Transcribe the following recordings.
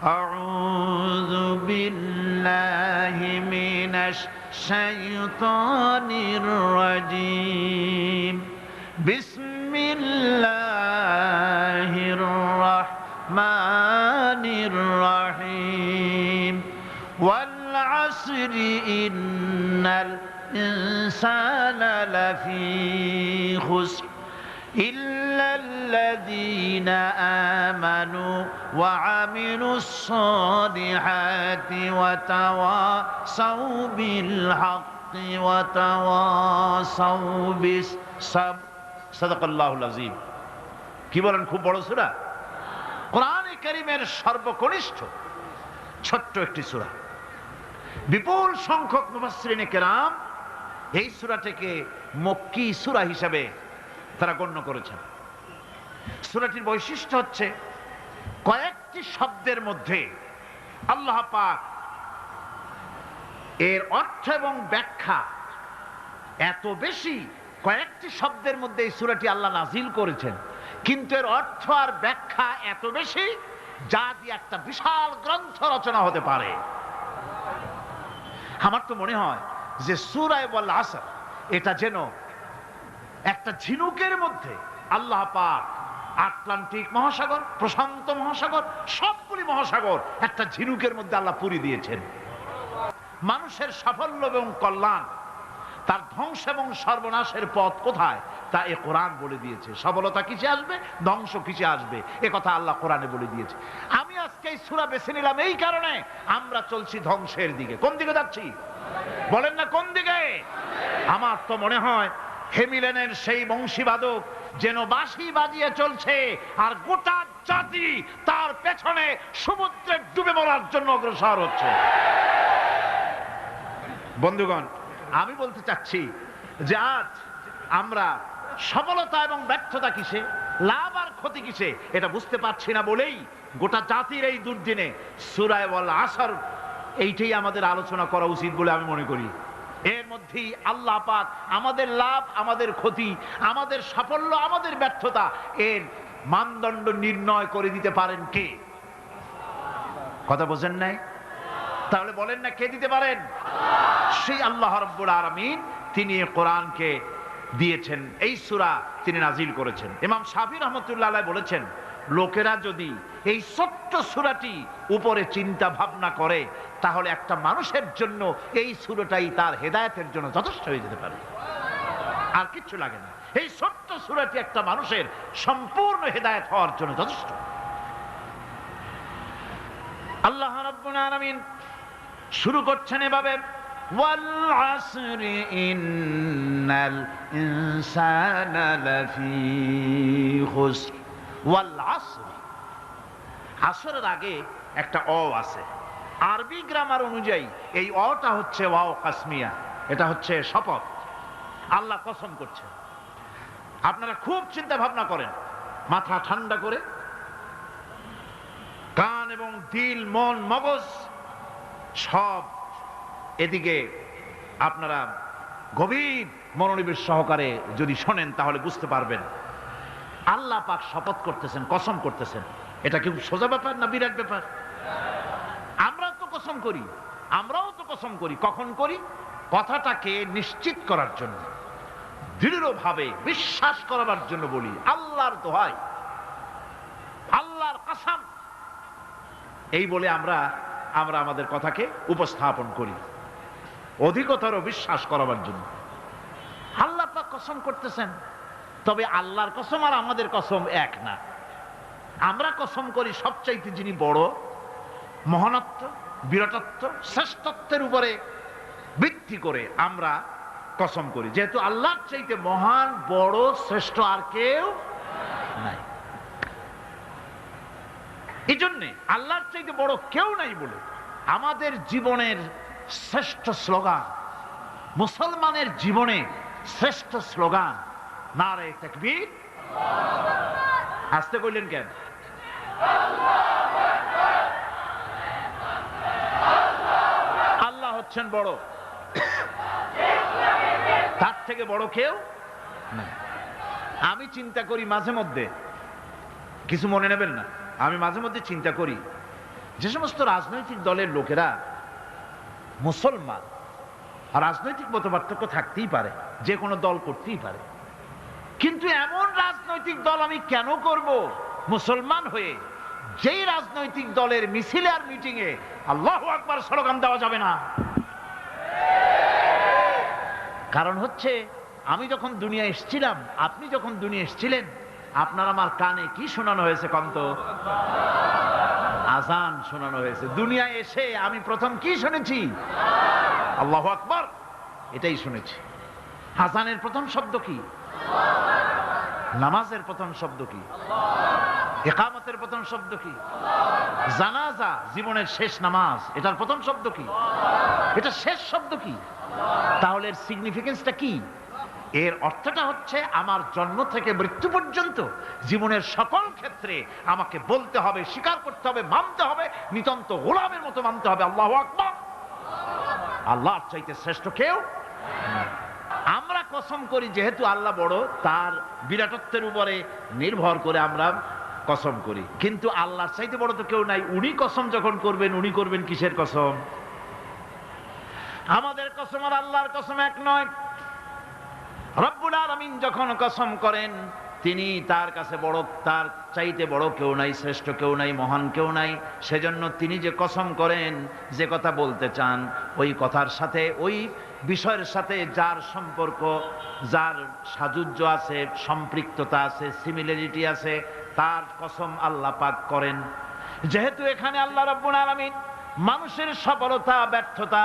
أعوذ بالله من الشيطان الرجيم بسم الله الرحمن الرحيم والعصر إن الإنسان لفي خسر إلا الذين آمنوا وعملوا الصالحات وتواصوا بالحق وتواصوا بالصبر صدق الله العظيم। কি বলেন, খুব বড় সূরা, কোরআনে কারীমের সর্বকনিষ্ঠ ছোট্ট একটি সূরা। বিপুল সংখ্যক মুফাসসিরিনে কেরাম এই সূরাটিকে মক্কি সূরা হিসেবে তারা গণ্য করেছেন। সূরাটির বৈশিষ্ট্য হচ্ছে কয়েকটি শব্দের মধ্যে আল্লাহ পাক এর অর্থ এবং ব্যাখ্যা এত বেশি, কয়েকটি শব্দের মধ্যে এই সূরাটি আল্লাহ নাজিল করেছেন, কিন্তু এর অর্থ আর ব্যাখ্যা এত বেশি যা দিয়ে একটা বিশাল গ্রন্থ রচনা হতে পারে। আমার তো মনে হয় যে সূরা ওয়াল আসর এটা যেন একটা ঝিনুকের মধ্যে আল্লাহ পাক আটলান্টিক মহাসাগর, প্রশান্ত মহাসাগর, সবগুলি মহাসাগর একটা ঝিনুকের মধ্যে আল্লাহ পুরি দিয়েছেন। মানুষের সাফল্য এবং কল্যাণ, তার ধ্বংস এবং সর্বনাশের পথ কোথায় তা এ কোরআন বলে দিয়েছে। সফলতা কিসে আসবে, ধ্বংস কিসে আসবে, এ কথা আল্লাহ কোরআনে বলে দিয়েছে। আমি আজকে এই সূরা বেছে নিলাম এই কারণে, আমরা চলছি ধ্বংসের দিকে। কোন দিকে যাচ্ছি বলেন না, কোন দিকে? আমার তো মনে হয় হেমিলেনের সেই বংশীবাদক যেন বাঁশি বাজিয়ে চলছে, আর গোটা জাতি তার পেছনে সমুদ্রে ডুবে মরার জন্য অগ্রসর হচ্ছে। বন্ধুগণ, আমি বলতে চাচ্ছি যে আজ আমরা সফলতা এবং ব্যর্থতা কিসে, লাভ আর ক্ষতি কিসে, এটা বুঝতে পারছি না বলেই গোটা জাতির এই দুর্দিনে সূরা ওয়াল আসর এইটাই আমাদের আলোচনা করা উচিত বলে আমি মনে করি। এর মধ্যেই আল্লাহ পাক আমাদের লাভ, আমাদের ক্ষতি, আমাদের সাফল্য, আমাদের ব্যর্থতা এর মানদণ্ড নির্ণয় করে দিতে পারেন কে? কথা বোঝেন নাই? তাহলে বলেন না, কে দিতে পারেন? সেই আল্লাহ রাব্বুল আলামিন, তিনি কোরআনকে দিয়েছেন, এই সূরা তিনি নাজিল করেছেন। ইমাম শাফি রাহমাতুল্লাহ আলাইহি বলেছেন, লোকেরা যদি এই ছোট্ট সূরাটি উপরে চিন্তা ভাবনা করে তাহলে একটা মানুষের জন্য এই সূরাটাই তার হেদায়েতের জন্য যথেষ্ট হয়ে যেতে পারে, আর কিচ্ছু লাগে না। এই ছোট্ট সূরাটি একটা মানুষের সম্পূর্ণ হেদায়েত হওয়ার জন্য যথেষ্ট। আল্লাহ রাব্বুল আলামিন শুরু করছেন এভাবে, ওয়াল আসরি ইন্নাল ইনসানা লাফি খুসর। ওয়াল আসর, আসরের আগে একটা অ আছে। আরবি গ্রামার অনুযায়ী এই অটা হচ্ছে ওয়াও কাসমিয়া, এটা হচ্ছে শপথ। আল্লাহ কসম করছে। আপনারা খুব চিন্তা ভাবনা করেন, মাথা ঠান্ডা করে, কান এবং দিল, মন, মগজ সব এদিকে আপনারা গভীর মনোনিবেশ সহকারে যদি শোনেন তাহলে বুঝতে পারবেন আল্লাহ পাক শপথ করতেছেন, কসম করতেছেন। এটা কি সোজা ব্যাপার না বিরাট ব্যাপার? আমরাও তো কসম করি। কখন করি? কথাটাকে নিশ্চিত করার জন্য, দৃঢ়ভাবে বিশ্বাস করার জন্য বলি, আল্লাহর দোহাই, আল্লাহর কসম, এই বলে আমরা আমাদের কথাকে উপস্থাপন করি, অধিকতর বিশ্বাস করার জন্য। আল্লাহ পাক কসম করতেছেন, তবে আল্লাহর কসম আর আমাদের কসম এক না। আমরা কসম করি সবচাইতে যিনি বড়, মহানত্ব, বিরাটত্ব, শ্রেষ্ঠত্বের উপরে ভিত্তি করে আমরা কসম করি, যেহেতু আল্লাহর চাইতে মহান, বড়, শ্রেষ্ঠ আর কেউ নাই। এই জন্যে আল্লাহর চাইতে বড় কেউ নাই বলে আমাদের জীবনের শ্রেষ্ঠ স্লোগান, মুসলমানের জীবনে শ্রেষ্ঠ স্লোগান নারে তাকবীর। আসতে কইলেন কেন? আল্লাহ হচ্ছেন বড়, তার থেকে বড় কেউ না। আমি চিন্তা করি মাঝে মধ্যে, কিছু মনে নেবেন না, আমি মাঝে মধ্যে চিন্তা করি যে সমস্ত রাজনৈতিক দলের লোকেরা মুসলমান, রাজনৈতিক মতপার্থক্য থাকতেই পারে, যে কোনো দল করতেই পারে, কিন্তু এমন রাজনৈতিক দল আমি কেন করব মুসলমান হয়ে যেই রাজনৈতিক দলের মিছিলে আর মিটিংয়ে আল্লাহু আকবার স্লোগান দেওয়া যাবে না? কারণ হচ্ছে আমি যখন দুনিয়া এসেছিলাম, আপনি যখন দুনিয়া এসেছিলেন, আপনার আমার কানে কি শোনানো হয়েছে? কন্ত আজান শোনানো হয়েছে। দুনিয়ায় এসে আমি প্রথম কি শুনেছি? আল্লাহু আকবার, এটাই শুনেছি। আজানের প্রথম শব্দ কি? নামাজের প্রথম শব্দ কি? ইকামতের প্রথম শব্দ কি? জানাজা, জীবনের শেষ নামাজ, এটার প্রথম শব্দ কি? এটা শেষ শব্দ কি? তাহলে এর সিগনিফিকেন্সটা কি? এর অর্থটা হচ্ছে আমার জন্ম থেকে মৃত্যু পর্যন্ত জীবনের সকল ক্ষেত্রে আমাকে বলতে হবে, স্বীকার করতে হবে, মানতে হবে, নিতান্ত গোলামের মতো মানতে হবে আল্লাহু আকবার। আল্লাহর চাইতে শ্রেষ্ঠ কেউ। আমরা কসম করি যেহেতু আল্লাহ বড়, তার বিরাটত্বের উপরে নির্ভর করে আমরা কসম করি, কিন্তু আল্লাহর চাইতে বড় তো কেউ নাই। উনি কসম যখন করবেন, উনি করবেন কিসের কসম? আমাদের কসম আর আল্লাহর কসম এক নয়। রব্বুল আলামিন যখন কসম করেন, তিনি তার কাছে বড়, তার চাইতে বড় কেউ নাই, শ্রেষ্ঠ কেউ নাই, মহান কেউ নাই। সেজন্য তিনি যে কসম করেন, যে কথা বলতে চান, ওই কথার সাথে, ওই বিষয়ের সাথে যার সম্পর্ক, যার সাযুজ্য আছে, সম্পৃক্ততা আছে, সিমিলারিটি আছে, তার কসম আল্লাহ পাক করেন। যেহেতু এখানে আল্লাহ রাব্বুল আলামিন মানুষের সফলতা, ব্যর্থতা,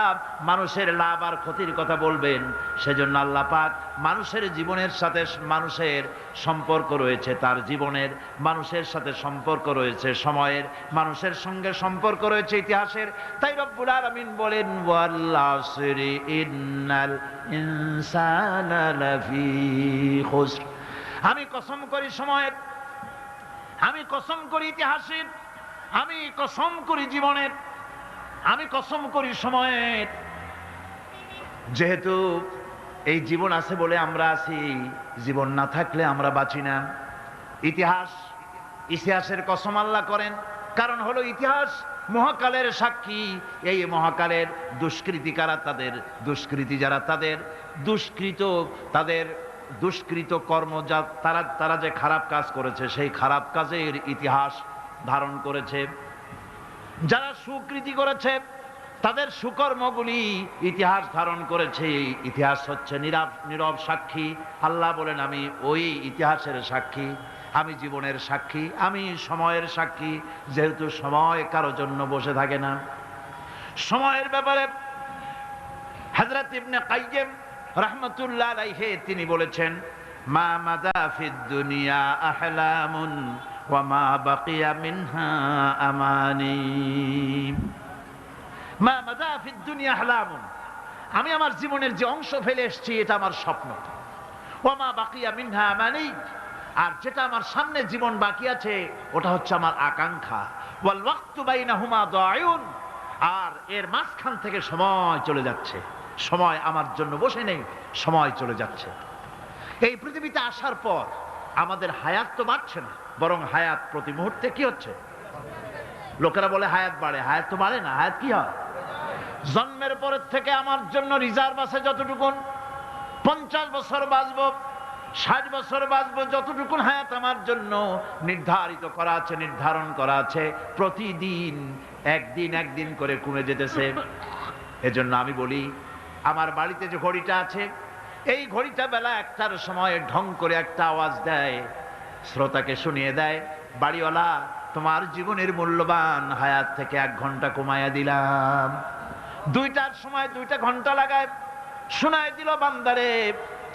মানুষের লাভ আর ক্ষতির কথা বলবেন, সেজন্য আল্লাহ পাক মানুষের জীবনের সাথে, মানুষের সম্পর্ক রয়েছে তার জীবনের, মানুষের সাথে সম্পর্ক রয়েছে সময়ের, মানুষের সঙ্গে সম্পর্ক রয়েছে ইতিহাসের। তাই রব্বুল আলামিন বলেন, ওয়াল আসরি ইন্নাল ইনসানা লাফি খুসর। আমি কসম করি সময়ের, আমি কসম করি ইতিহাসের, আমি কসম করি জীবনের, আমি কসম করি সময়ের। যেহেতু এই জীবন আছে বলে আমরা আছি, জীবন না থাকলে আমরা বাঁচি না। ইতিহাসের কসম আল্লাহ করেন, কারণ হলো ইতিহাস মহাকালের সাক্ষী। এই মহাকালের দুষ্কৃতিকারা, তাদের দুষ্কৃতি যারা, তাদের দুষ্কৃত কর্ম, যা তারা যে খারাপ কাজ করেছে, সেই খারাপ কাজের ইতিহাস ধারণ করেছে। যারা সুকৃতি করেছে, তাদের সুকর্মগুলি ইতিহাস ধারণ করেছে। ইতিহাস হচ্ছে নীরব সাক্ষী। আল্লাহ বলেন, আমি ওই ইতিহাসের সাক্ষী, আমি জীবনের সাক্ষী, আমি সময়ের সাক্ষী। যেহেতু সময় কারো জন্য বসে থাকে না। সময়ের ব্যাপারে হযরত ইবনে কাইয়্যিম রাহমাতুল্লাহ আলাইহি তিনি বলেছেন, মা মাদা ফিদ দুনিয়া আহলামুন ওয়া মা বাকিয়া মিনহা আমানি। মা মাদা ফিদ দুনিয়া আহলামুন, আমি আমার জীবনের যে অংশ ফেলে এসেছি এটা আমার স্বপ্ন। ওয়া মা বাকিয়া মিনহা আমানি, আর যেটা আমার সামনে জীবন বাকি আছে ওটা হচ্ছে আমার আকাঙ্ক্ষা। ওয়াল ওয়াক্তু বাইনাহুমা দায়ুন, আর এর মাঝখান থেকে সময় চলে যাচ্ছে। সময় আমার জন্য বসে নেই, সময় চলে যাচ্ছে। এই পৃথিবীতে আসার পর আমাদের হায়াত তো বাড়ছে না, বরং হায়াত প্রতি মুহূর্তে কি হচ্ছে? লোকেরা বলে হায়াত বাড়ে, হায়াত তো বাড়ে না। হায়াত কি হয়? জন্মের পরের থেকে আমার জন্য রিজার্ভ আছে যতটুকুন, 50 বছর বাঁচবো, 60 বছর বাঁচবো, যতটুকুন হায়াত আমার জন্য নির্ধারিত করা আছে, নির্ধারণ করা আছে, প্রতিদিন একদিন করে কমে যেতেছে। এজন্য আমি বলি, আমার বাড়িতে যে ঘড়িটা আছে, এই ঘড়িটা বেলা 1টার সময় ঢং করে একটা আওয়াজ দেয়, শ্রোতাকে শুনিয়ে দেয়, বাড়িওয়ালা তোমার জীবনের মূল্যবান হায়াত থেকে 1 ঘন্টা কমায়া দিলাম। 2টার সময় 2টা ঘন্টা লাগায় শোনায় দিল, বান্দারে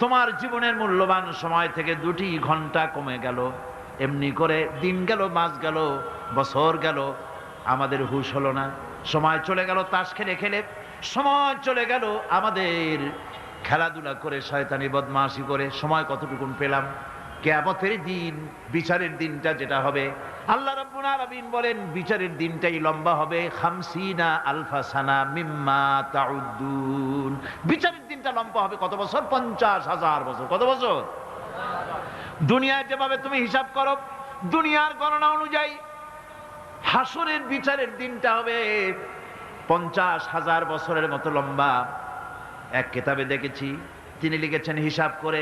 তোমার জীবনের মূল্যবান সময় থেকে 2টি ঘন্টা কমে গেল। এমনি করে দিন গেল, মাস গেল, বছর গেল, আমাদের হুঁশ হলো না। সময় চলে গেল তাস খেলে খেলে, সময় চলে গেল আমাদের খেলাধুলা করে, শয়তানি বদমাশি করে। সময় কতটুকুন পেলাম? কিয়ামতের দিন, বিচারের দিনটা যেটা হবে, আল্লাহ রাব্বুল আলামিন বলেন বিচারের দিনটাই লম্বা হবে 50 আলফা সানা মিম্মা তাউদ্দুন। বিচারের দিনটা লম্বা হবে কত বছর? 50,000 বছর। কত বছর? দুনিয়ায় যেভাবে তুমি হিসাব করো, দুনিয়ার গণনা অনুযায়ী হাসরের বিচারের দিনটা হবে 50,000 বছরের মতো লম্বা। এক কিতাবে দেখেছি, তিনি লিখেছেন হিসাব করে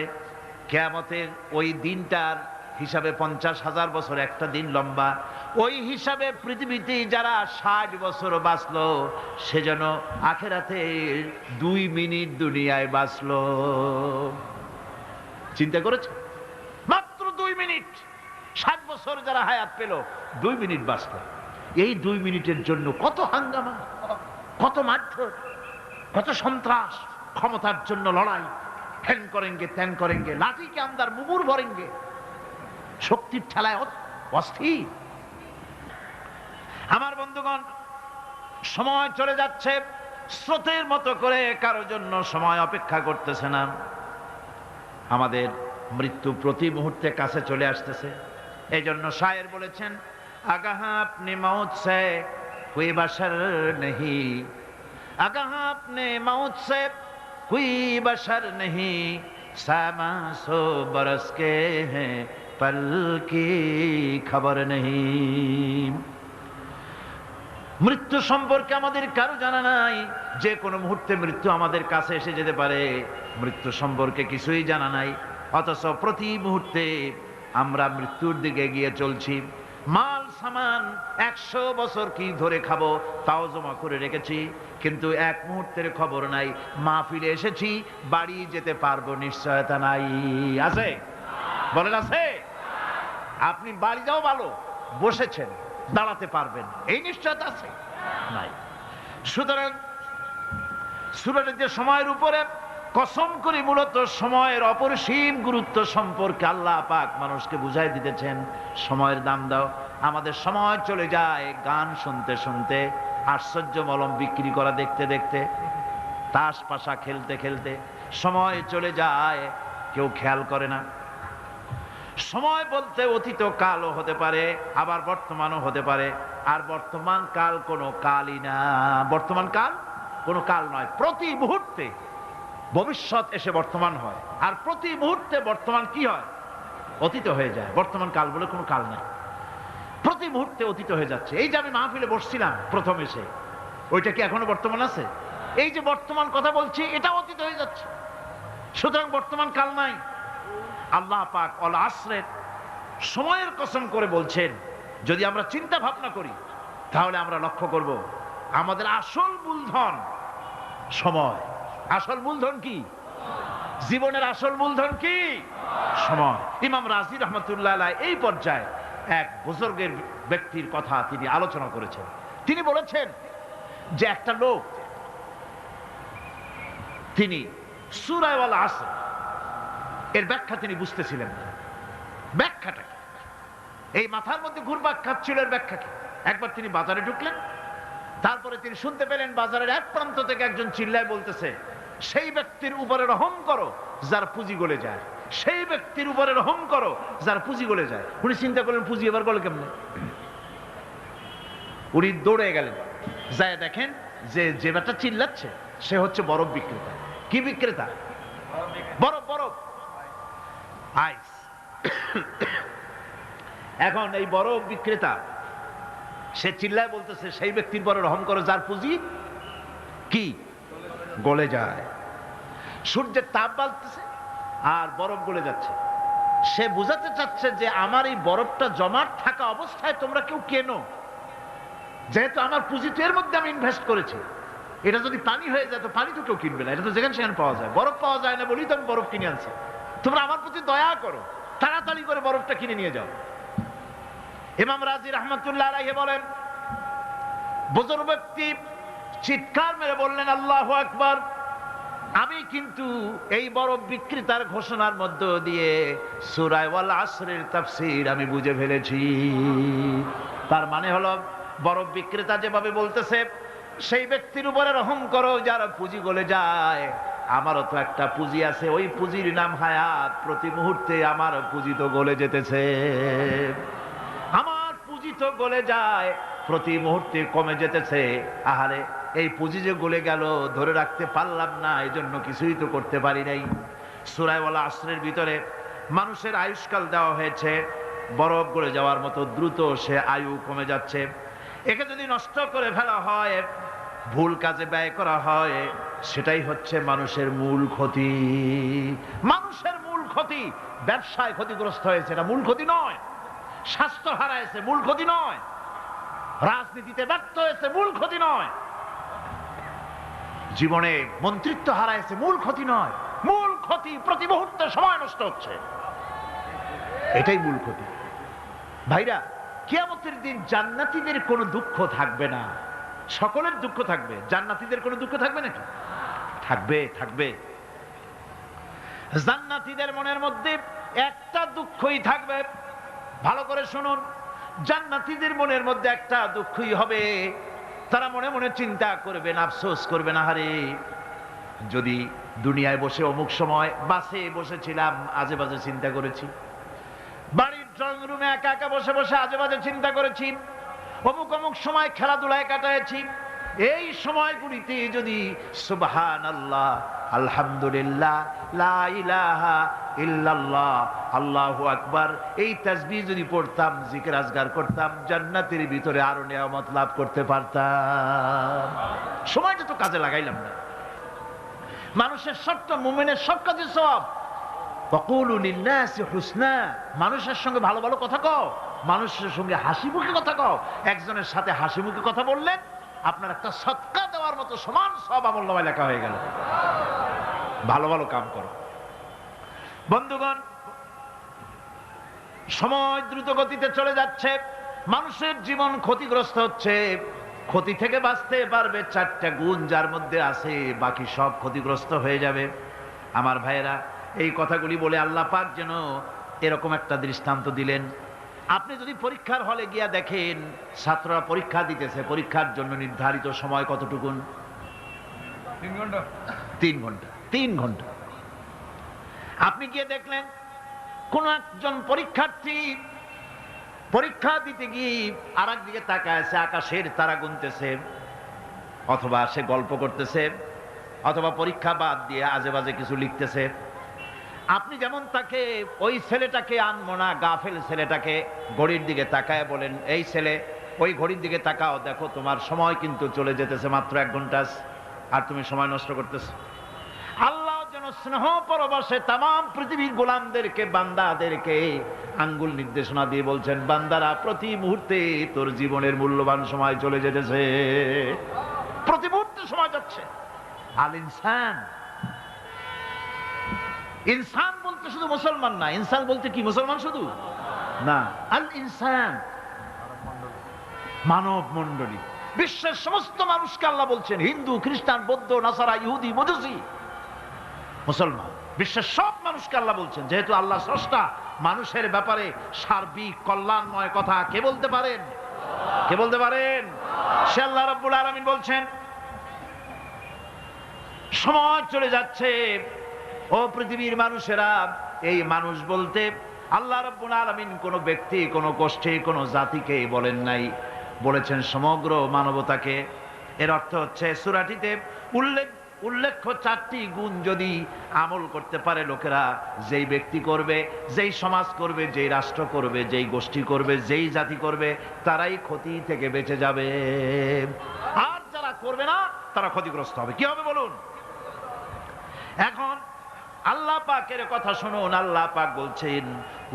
কিয়ামতের ওই দিনটার হিসাবে 50,000 বছর একটা দিন লম্বা। ওই হিসাবে পৃথিবীতে যারা 60 বছর বাঁচলো, সেজন্য আখেরাতে 2 মিনিট দুনিয়ায় বাঁচলো। চিন্তা করেছে? মাত্র 2 মিনিট। 60 বছর যারা হায়াত পেল, 2 মিনিট বাঁচলো। এই 2 মিনিটের জন্য কত হাঙ্গামা, কত মারধর, কত সন্ত্রাস, ক্ষমতার জন্য লড়াই, হ্যান করেঙ্গে ত্যান করেঙ্গে, লাঠি কে আন্দার মুগুর ভরেঙ্গে, শক্তির ঠেলায় অস্থির। আমার বন্ধুগণ, সময় চলে যাচ্ছে স্রোতের মতো করে, কারোর জন্য সময় অপেক্ষা করতেছে না। আমাদের মৃত্যু প্রতি মুহূর্তে কাছে চলে আসতেছে। এই জন্য শায়ের বলেছেন, আগাহা আপনি মৌত সে কোই বশর নেহি, আগাহা আপনি মৌত সে কোই বশর নেহি, সামা সো বরস কে হ্যাঁ পল কি খবর নেহি। মৃত্যু সম্পর্কে আমাদের কারো জানা নাই। যে কোনো মুহূর্তে মৃত্যু আমাদের কাছে এসে যেতে পারে, মৃত্যু সম্পর্কে কিছুই জানা নাই। অথচ প্রতি মুহূর্তে আমরা মৃত্যুর দিকে এগিয়ে চলছি। মাল সামান 100 বছর কি ধরে খাবো তাও জমা করে রেখেছি, কিন্তু এক মুহূর্তের খবর নাই। মাহফিলে এসেছি, বাড়ি যেতে পারবো নিশ্চয়তা নাই। আছে? বলেন আছে? আপনি বাড়ি যাও ভালো, বসেছেন, দাঁড়াতে পারবেন এই নিশ্চয়তা আছে? নাই। সুতরাং সূরাটি যে সময়ের উপরে কসম করে মূলত সময়ের অপরিসীম গুরুত্ব সম্পর্কে আল্লাহ পাক মানুষকে বুঝাই দিতেছেন। সময়ের দাম দাও। আমাদের সময় চলে যায় গান শুনতে শুনতে, আশ্চর্য মলম বিক্রি করা দেখতে দেখতে, তাস পাশা খেলতে খেলতে সময় চলে যায়, কেউ খেয়াল করে না। সময় বলতে অতীত কালও হতে পারে, আবার বর্তমানও হতে পারে। আর বর্তমান কাল কোনো কালই না। বর্তমান কাল কোনো কাল নয়। প্রতি মুহূর্তে ভবিষ্যৎ এসে বর্তমান হয়, আর প্রতি মুহূর্তে বর্তমান কি হয়? অতীত হয়ে যায়। বর্তমান কাল বলে কোনো কাল নাই। প্রতি মুহূর্তে অতীত হয়ে যাচ্ছে। এই যে আমি মাহফিলে বসছিলাম প্রথম এসে, ওইটা কি এখনো বর্তমান আছে? এই যে বর্তমান কথা বলছি, এটা অতীত হয়ে যাচ্ছে। সুতরাং বর্তমান কাল নাই। আল্লাহ পাক অল আসরের সময়ের কসম করে বলছেন। যদি আমরা চিন্তা ভাবনা করি তাহলে আমরা লক্ষ্য করব আমাদের আসল মূলধন সময়। আসল মূলধন কি? জীবনের আসল মূলধন কি? সময়। ইমাম রাজি রহমতুল্লাহ আলাইহি এই পর্যায়ে এক বুজুর্গের ব্যক্তির কথা তিনি আলোচনা করেছেন। তিনি বলেছেন যে একটা লোক, তিনি সূরা আল আসর এর ব্যাখ্যা তিনি বুঝতেছিলেন না। ব্যাখ্যাটা কি? এই মাথার মধ্যে ঘুরপাক খাচ্ছিল এর ব্যাখ্যা কি? একবার তিনি বাজারে ঢুকলেন, তারপরে তিনি শুনতে পেলেন বাজারের এক প্রান্ত থেকে একজন চিল্লায় বলতেছে, সেই ব্যক্তির উপরে রহম করো যার পুঁজি গলে যায়, সেই ব্যক্তির উপরে রহম করো যার পুঁজি গলে যায়। উনি চিন্তা করলেন পুঁজি এবার গলে কেমনে? উনি দৌড়ে গেলেন, যায় দেখেন যে যে ব্যাটা চিল্লাচ্ছে সে হচ্ছে বরফ বিক্রেতা। কি বিক্রেতা? বরফ, বরফ, আইস। এখন এই বরফ বিক্রেতা সে চিল্লায় বলতেছে, সেই ব্যক্তির পরে রহম করো যার পুঁজি কি গলে যায়। সূর্যের তাপ বাড়তেছে আর বরফ গলে যাচ্ছে। সে বুঝাতে চাচ্ছে যে আমার এই বরফটা জমাট থাকা অবস্থায় তোমরা কেউ কেনো, যেহেতু আমার পুঁজি তো এর মধ্যে আমি ইনভেস্ট করেছি। এটা যদি পানি হয়ে যায় তো পানি তো কেউ কিনবে না, এটা তো যেখানে সেখানে পাওয়া যায়। বরফ পাওয়া যায় না বলেই তো আমি বরফ কিনে আনছি। তোমরা আমার প্রতি দয়া করো, তাড়াতাড়ি করে বরফটা কিনে নিয়ে যাও। ইমাম রাজি রহমতুল্লাহ আলাইহি বলেন, বুজুর্গ ব্যক্তি চিৎকার মেরে বললেন, আল্লাহু আকবার, আমি কিন্তু এই বরফ বিক্রেতার ঘোষণার মধ্য দিয়ে সূরা আল আসরের তাফসীর আমি বুঝে ফেলেছি। তার মানে হলো বরফ বিক্রেতা যেভাবে বলতেছে সেই ব্যক্তির উপরে রহম করো যার পুঁজি গলে যায়, আমারও তো একটা পুঁজি আছে, ওই পুঁজির নাম হায়াত। প্রতি মুহূর্তে আমার পুঁজি তো গলে যেতেছে, আমার পুঁজি তো গলে যায়, প্রতি মুহূর্তে কমে যেতেছে। আহারে, এই পুঁজি যে গলে গেল ধরে রাখতে পারলাম না, এই জন্য কিছুই তো করতে পারি নাই। সূরা আল আসরের ভিতরে মানুষের আয়ুষ্কাল দেওয়া হয়েছে বরফ গলে যাওয়ার মতো দ্রুত, সে আয়ু কমে যাচ্ছে। একে যদি নষ্ট করে ফেলা হয়, ভুল কাজে ব্যয় করা হয়, সেটাই হচ্ছে মানুষের মূল ক্ষতি। মানুষের মূল ক্ষতি। ব্যবসায় ক্ষতিগ্রস্ত হয়েছে, এটা মূল ক্ষতি নয়। স্বাস্থ্য হারাইছে, মূল ক্ষতি নয়। রাজনীতিতে ব্যর্থ হয়েছে, মূল ক্ষতি নয়। জীবনে মন্ত্রিত্ব হারাইছে, মূল ক্ষতি নয়। মূল ক্ষতি প্রতি মুহূর্তে সময় নষ্ট হচ্ছে, এটাই মূল ক্ষতি। ভাইরা, কিয়ামতের দিন জান্নাতীদের কোনো দুঃখ থাকবে না, সকলের দুঃখ থাকবে। জান্নাতীদের কোনো দুঃখ থাকবে নাকি? থাকবে, থাকবে। জান্নাতীদের মনের মধ্যে একটা দুঃখই থাকবে। ভালো করে শুনুন, জান্নাতীদের মনের মধ্যে একটা দুঃখই হবে। তারা মনে মনে চিন্তা করবেন, আফসোস করবেন, আহারে যদি দুনিয়ায় বসে অমুক সময় বাসে বসেছিলাম, আজে বাজে চিন্তা করেছি, বাড়ির ড্রয়িং রুমে একা একা বসে বসে আজে বাজে চিন্তা করেছি, অমুক অমুক সময় খেলাধুলায় কাটাইছি, এই সময়গুলিতে যদি সুবহানাল্লাহ, আলহামদুলিল্লাহ, লা ইলাহা ইল্লাল্লাহ, আল্লাহু আকবার, এই তাসবিহ যদি পড়তাম, জিকির আজগার করতাম, জান্নাতের ভিতরে আরো নিয়ামত লাভ করতে পারতাম। সময়টা তো কাজে লাগাইলাম না। মানুষের সত্য, মুমিনের সব কাজে সব। ওয়াকুলু লিন্নাসি হুসনা, মানুষের সঙ্গে ভালো ভালো কথা কও, মানুষের সঙ্গে হাসি মুখে কথা কও। একজনের সাথে হাসি মুখে কথা বললেন, আপনার একটা সদকা দেওয়ার মতো সমান সব আমলনামায় লেখা হয়ে গেল। ভালো ভালো কাম করো। বন্ধুগণ, সময় দ্রুত গতিতে চলে যাচ্ছে, মানুষের জীবন ক্ষতিগ্রস্ত হচ্ছে। ক্ষতি থেকে বাঁচতে পারবে চারটা গুণ, যার মধ্যে আছে, বাকি সব ক্ষতিগ্রস্ত হয়ে যাবে। আমার ভাইয়েরা, এই কথাগুলি বলে আল্লাহ পাক যেন এরকম একটা দৃষ্টান্ত দিলেন। আপনি যদি পরীক্ষার হলে গিয়া দেখেন, ছাত্ররা পরীক্ষা দিতেছে, পরীক্ষার জন্য নির্ধারিত সময় কতটুকুন? 3 ঘন্টা। 3 ঘন্টা। 3 ঘন্টা। আপনি গিয়ে দেখলেন কোন একজন পরীক্ষার্থী পরীক্ষা দিতে গিয়ে আর একদিকে তাকায় আছে, আকাশের তারা গুনতেছে, অথবা সে গল্প করতেছে, অথবা পরীক্ষা বাদ দিয়ে আজে বাজে কিছু লিখতেছে। আপনি যেমন তাকে, ওই ছেলেটাকে আনবো না, গাফেল ছেলেটাকে ঘড়ির দিকে তাকায় বলেন, এই ছেলে ওই ঘড়ির দিকে তাকাও, দেখো তোমার সময় কিন্তু চলে যেতেছে, মাত্র 1 ঘন্টা আর তুমি সময় নষ্ট করতেছো। আল্লাহ যেন স্নেহ পরবশে তামাম পৃথিবীর গোলামদেরকে, বান্দাদেরকে আঙ্গুল নির্দেশনা দিয়ে বলছেন, বান্দারা প্রতি মুহূর্তে তোর জীবনের মূল্যবান সময় চলে যেতেছে, প্রতি মুহূর্তে সময় যাচ্ছে। আল ইনসান, ইনসান বলতে শুধু মুসলমান না, ইনসান বলতে কি মুসলমান শুধু না, আল ইনসান মানব মণ্ডলী, বিশ্বের সমস্ত মানুষকে আল্লাহ বলছেন, হিন্দু, খ্রিস্টান, বৌদ্ধ, নাসারা, ইহুদি, মজুসি, মুসলমান, বিশ্বের সব মানুষকে আল্লাহ বলছেন। যেহেতু আল্লাহ স্রষ্টা, মানুষের ব্যাপারে সার্বিক কল্যাণময় কথা কে বলতে পারেন? কে বলতে পারেন? সে আল্লাহ রাব্বুল আলামিন বলছেন, সময় চলে যাচ্ছে, ও পৃথিবীর মানুষেরা। এই মানুষ বলতে আল্লাহ রাব্বুল আলামিন কোন ব্যক্তি, কোন গোষ্ঠী, কোন জাতিকে বলেন নাই, বলেছেন সমগ্র মানবতাকে। এর অর্থ হচ্ছে সূরাটিতে উল্লেখ্য 4টি গুণ যদি আমল করতে পারে লোকেরা, যেই ব্যক্তি করবে, যেই সমাজ করবে, যেই রাষ্ট্র করবে, যেই গোষ্ঠী করবে, যেই জাতি করবে, তারাই ক্ষতি থেকে বেঁচে যাবে। আর যারা করবে না, তারা ক্ষতিগ্রস্ত হবে। কি হবে বলুন? এখন আল্লাহ পাকের কথা শুনুন। আল্লাহ পাক বলছেন,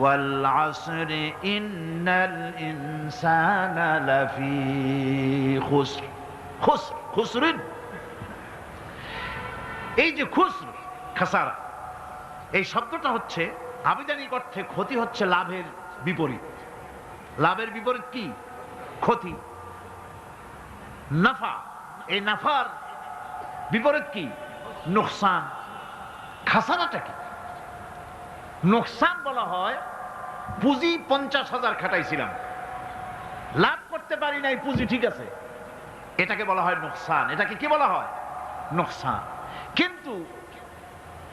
ওয়াল আসরি ইন্নাল ইনসানা লাফি খুসর। খুসর, খুসরিন, এই যে খুসর, খাসারা, এই শব্দটা হচ্ছে আবিধানিক অর্থে ক্ষতি, হচ্ছে লাভের বিপরীত। লাভের বিপরীত কি? ক্ষতি। নাফা, এই নাফার বিপরীত কি? নোকসান। খাসারাটা কি? নোকসান বলা হয় পুঁজি 50,000 খাটাইছিলাম, লাভ করতে পারি নাই, পুঁজি ঠিক আছে, এটাকে বলা হয় নোকসান। এটাকে কি বলা হয়? নোকসান। কিন্তু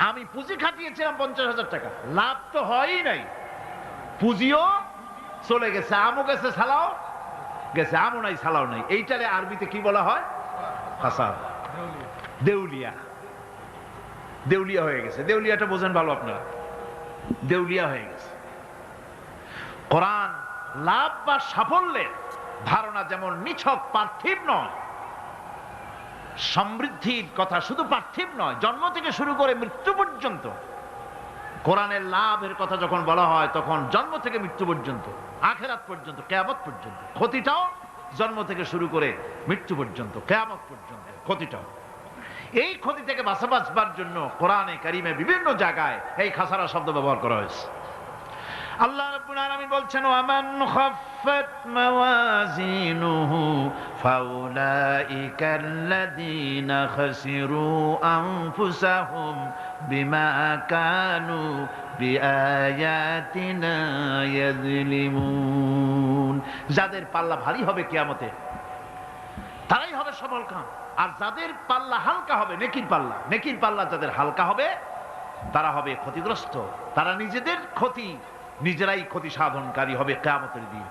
আমি পুঁজি খাটিয়েছিলাম 50,000 টাকা, লাভ তো হয়ই নাই, পুঁজিও চলে গেছে, আমও গেছে, সালাও গেছে, আমও নাই, সালাও নাই। এইটারে আরবিতে কি বলা হয়? খাসারা, দেউলিয়া। দেউলিয়া হয়ে গেছে। দেউলিয়াটা বোঝেন ভালো আপনারা, দেউলিয়া হয়ে গেছে। কোরআন লাভ বা সাফল্যের ধারণা যেমন নিছক পার্থিব নয়, সমৃদ্ধির কথা শুধু পার্থিব নয়, জন্ম থেকে শুরু করে মৃত্যু পর্যন্ত। কোরআনের লাভের কথা যখন বলা হয় তখন জন্ম থেকে মৃত্যু পর্যন্ত, আখিরাত পর্যন্ত, কিয়ামত পর্যন্ত। ক্ষতিটাও জন্ম থেকে শুরু করে মৃত্যু পর্যন্ত, কিয়ামত পর্যন্ত ক্ষতিটাও। এই ক্ষতি থেকে বাঁচবার জন্য কোরআনে কারিমে বিভিন্ন জায়গায় এই খাসারা শব্দ ব্যবহার করা হয়েছে। আল্লাহ রাব্বুল আলামিন বলছেন, ওয়ামান খাফফাত মাওয়াজিনুহু ফাউলাইকাল্লাযীনা খাসিরু আনফুসাহুম বিমা কানু বিআয়াতিনা ইয়াযলিমুন। যাদের পাল্লা ভারী হবে কিয়ামতে তারাই হবে সফলকাম, আর যাদের পাল্লা হালকা হবে, নেকির পাল্লা যাদের হালকা হবে তারা হবে ক্ষতিগ্রস্ত, তারা নিজেরাই ক্ষতি সাধনকারী হবে কিয়ামতের দিন।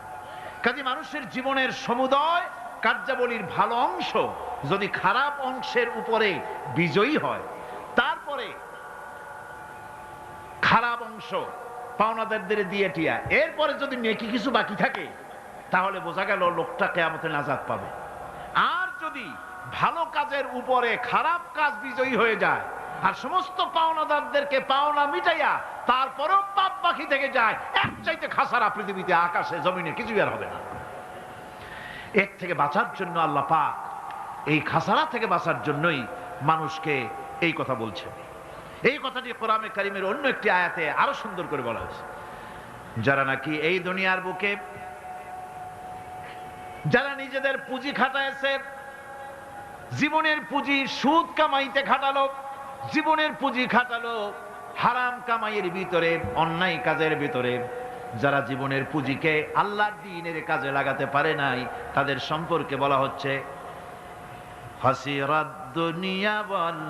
কাজে মানুষের জীবনের সমুদয় কার্যাবলীর ভালো অংশ যদি খারাপ অংশের উপরে বিজয়ী হয়, তারপরে খারাপ অংশ পাওনাদারদের দিয়ে টিয়া, এরপরে যদি নেকি কিছু বাকি থাকে তাহলে বোঝা গেল লোকটা কিয়ামতে নাজাত পাবে। আর যদি ভালো কাজের উপরে খারাপ কাজ বিজয়ী হয়ে যায় আর সমস্ত পাওনাদারদেরকে পাওনা মিটাইয়া তারপরেও পাপ বাকি থেকে যায়, এক চাইতে খাসারা পৃথিবীতে আকাশে জমিনে কিছুই আর হবে না। এর থেকে বাঁচার জন্য আল্লাহ পাক এই খাসারা থেকে বাঁচার জন্যই মানুষকে এই কথা বলছে। এই কথাটি কোরআনে কারিমের অন্য একটি আয়াতে আরো সুন্দর করে বলা হয়েছে, যারা নাকি এই দুনিয়ার বুকে যারা নিজেদের পুঁজি খাটাইছে, জীবনের পুঁজি সুদ কামাইতে খাটালো, জীবনের পুঁজি খাটালো হারাম কামাইয়ের ভিতরে, অন্যায় কাজের ভিতরে, যারা জীবনের পুঁজিকে আল্লাহর দ্বীনের কাজে লাগাতে পারে নাই, তাদের সম্পর্কে বলা হচ্ছে খাসিরাদ দুনিয়া ওয়াল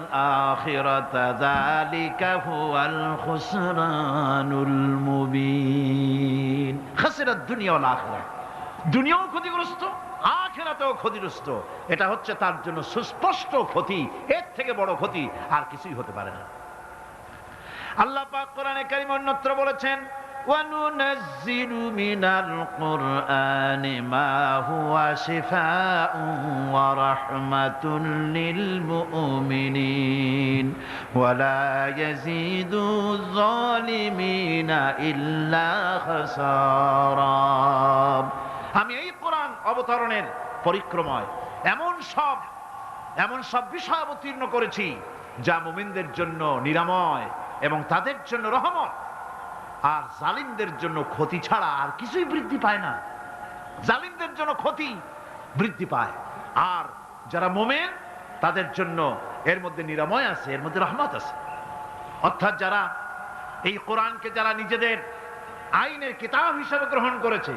আখিরাতা যালিকা হুয়াল খুসরানুল মুবিন। খাসিরাদ দুনিয়া ওয়াল আখিরাত, দুনিয়াও ক্ষতিগ্রস্ত, আখিরাতেও ক্ষতিগ্রস্ত। এটা হচ্ছে তার জন্য সুস্পষ্ট ক্ষতি, এর থেকে বড় ক্ষতি আর কিছুই হতে পারে না। আল্লাহ পাক কোরআনে কারীম অন্যত্র বলেছেন, ওয়ানুনাজ্জিলু মিনাল কুরআনি মা হুয়া শিফাউন ওয়া রাহমাতুন লিল মুমিনিন ওয়া লা ইয়াজিদু যালিমিনা ইল্লা খাসারা। আমি এই কোরআন অবতরণের পরিক্রমায় এমন সব বিষয় অবতীর্ণ করেছি যা মুমিনদের জন্য নিরাময় এবং তাদের জন্য রহমত, আর জালিমদের জন্য ক্ষতি ছাড়া আর কিছুই বৃদ্ধি পায় না। জালিমদের জন্য ক্ষতি বৃদ্ধি পায়, আর যারা মুমিন তাদের জন্য এর মধ্যে নিরাময় আছে, এর মধ্যে রহমত আছে। অর্থাৎ যারা এই কোরআনকে যারা নিজেদের আইনের কিতাব হিসেবে গ্রহণ করেছে,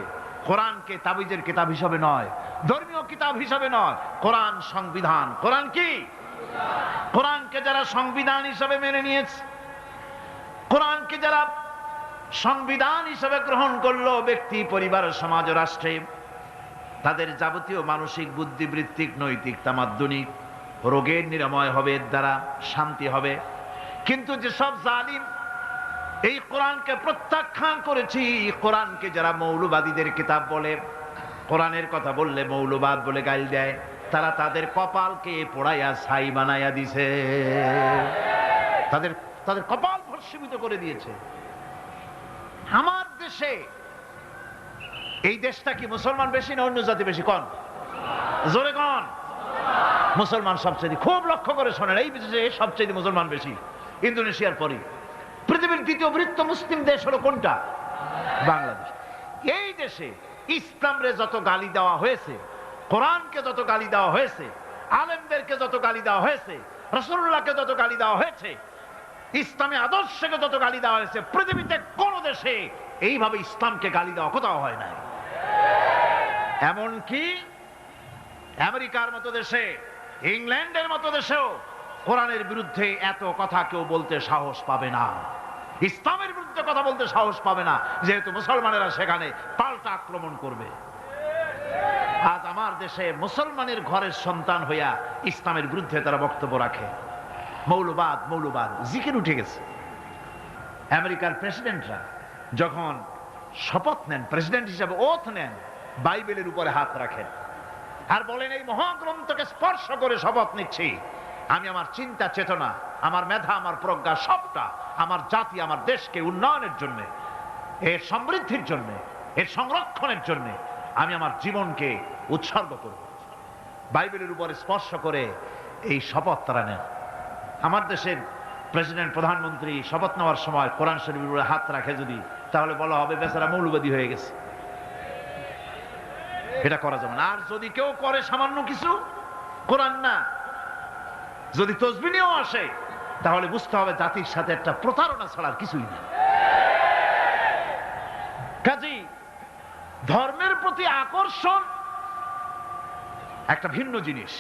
কোরআনকে তাবিজের কিতাব হিসাবে নয়, ধর্মীয় কিতাব হিসাবে নয়, কোরআন সংবিধান। কোরআন কি? কোরআনকে যারা সংবিধান হিসাবে মেনে নিয়েছে, কোরআনকে যারা সংবিধান হিসাবে গ্রহণ করলো ব্যক্তি, পরিবার, সমাজ, রাষ্ট্রে, তাদের যাবতীয় মানসিক, বুদ্ধিবৃত্তিক, নৈতিক, তামাদ্দুনিক রোগের নিরাময় হবে, এর দ্বারা শান্তি হবে। কিন্তু যেসব জালিম এই কোরআনকে প্রত্যাখ্যান করেছি, কোরআনকে যারা মৌলবাদীদের কিতাব বলে, কোরআনের কথা বললে মৌলবাদ বলে গাল দেয়, তারা তাদের কপালকে পোড়াইয়া ছাই বানাইয়া দিছে, তাদের কপাল ভস্মীভূত করে দিয়েছে। আমার দেশে, এই দেশটা কি মুসলমান বেশি না অন্য জাতি বেশি? কোন? জোরে কোন? মুসলমান সবচেয়ে। খুব লক্ষ্য করে শোনেন, এই দেশে সবচেয়ে মুসলমান বেশি, ইন্দোনেশিয়ার পরে। পৃথিবীর দ্বিতীয় বৃহত্তম মুসলিম দেশ হলো কোনটা? বাংলাদেশ। এই দেশে ইসলামরে যত গালি দেওয়া হয়েছে, কোরআনকে যত গালি দেওয়া হয়েছে, আলেমদেরকে যত গালি দেওয়া হয়েছে, রাসূলুল্লাহকে যত গালি দেওয়া হয়েছে, ইসলামী আদর্শকে যত গালি দেওয়া হয়েছে, পৃথিবীতে কোন দেশে এইভাবে ইসলামকে গালি দেওয়া কোথাও হয় নাই। এমনকি আমেরিকার মতো দেশে, ইংল্যান্ডের মতো দেশেও কোরআনের বিরুদ্ধে এত কথা কেউ বলতে সাহস পাবে না, ইসলামের বিরুদ্ধে কথা বলতে সাহস পাবে না, যেহেতু মুসলমানেরা সেখানে পাল্টা আক্রমণ করবে। আজ আমার দেশে মুসলমানের ঘরের সন্তান হইয়া ইসলামের বিরুদ্ধে তারা বক্তব্য রাখে। মৌলবাদ জিকির উঠে গেছে। আমেরিকার প্রেসিডেন্টরা যখন শপথ নেন, প্রেসিডেন্ট হিসাবে ওথ নেন, বাইবেলের উপরে হাত রাখেন আর বলেন, এই মহাগ্রন্থকে স্পর্শ করে শপথ নিচ্ছি, আমি আমার চিন্তা চেতনা, আমার মেধা, আমার প্রজ্ঞা সবটা আমার জাতি, আমার দেশকে উন্নয়নের জন্য, এর সমৃদ্ধির জন্য, এর সংরক্ষণের জন্য আমি আমার জীবনকে উৎসর্গ করব। বাইবেলের উপরে স্পর্শ করে এই শপথ তারা নেন। আমার দেশের প্রেসিডেন্ট, প্রধানমন্ত্রী শপথ নেওয়ার সময় কোরআন শরীফের উপরে হাত রাখে যদি, তাহলে বলা হবে বেচারা মৌলবাদী হয়ে গেছে। এটা করা যাবে না। আর যদি কেউ করে সামান্য কিছু, কোরআন না, যদি তসবিহ নিয়েও আসে, তাহলে বুঝতে হবে জাতির সাথে একটা প্রতারণা ছাড়া আর কিছুই না। কাজেই ধর্মের প্রতি আকর্ষণ একটা ভিন্ন জিনিস,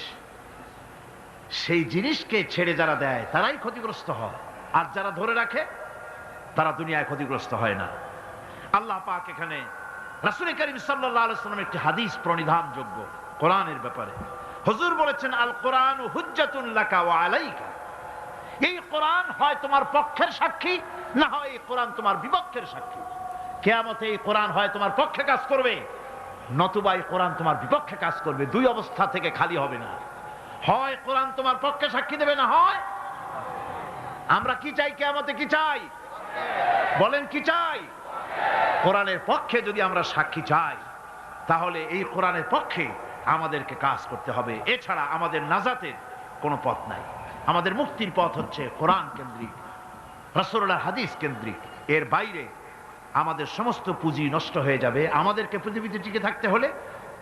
সেই জিনিসকে ছেড়ে যারা দেয় তারাই ক্ষতিগ্রস্ত হয়, আর যারা ধরে রাখে তারা দুনিয়ায় ক্ষতিগ্রস্ত হয় না। আল্লাহ পাক এখানে রাসূল করিম সাল্লাল্লাহু আলাইহি ওয়াসাল্লামের একটি হাদিস প্রণিধানযোগ্য কোরআনের ব্যাপারে। হুজুর বলেছেন, আল কোরআন হুজ্জাতুন লাকা ওয়া আলাইকা। এই কোরআন হয় তোমার পক্ষের সাক্ষী, না হয় এই কোরআন তোমার বিপক্ষের সাক্ষী। কিয়ামতে এই কোরআন হয় তোমার পক্ষে কাজ করবে, নতুবা এই কোরআন তোমার বিপক্ষে কাজ করবে। দুই অবস্থা থেকে খালি হবে না। হয় কোরআন তোমার পক্ষে সাক্ষী দেবে, না হয় আমরা কি চাই? কিয়ামতে কি চাই? বলেন কি চাই? কোরআনের পক্ষে যদি আমরা সাক্ষী চাই, তাহলে এই কোরআনের পক্ষে আমাদেরকে কাজ করতে হবে। এছাড়া আমাদের নাজাতের কোনো পথ নাই। আমাদের মুক্তির পথ হচ্ছে কোরআন কেন্দ্রিক, রাসূলুল্লাহর হাদিস কেন্দ্রিক। এর বাইরে আমাদের সমস্ত পুঁজি নষ্ট হয়ে যাবে। আমাদেরকে পৃথিবীতে টিকে থাকতে হলে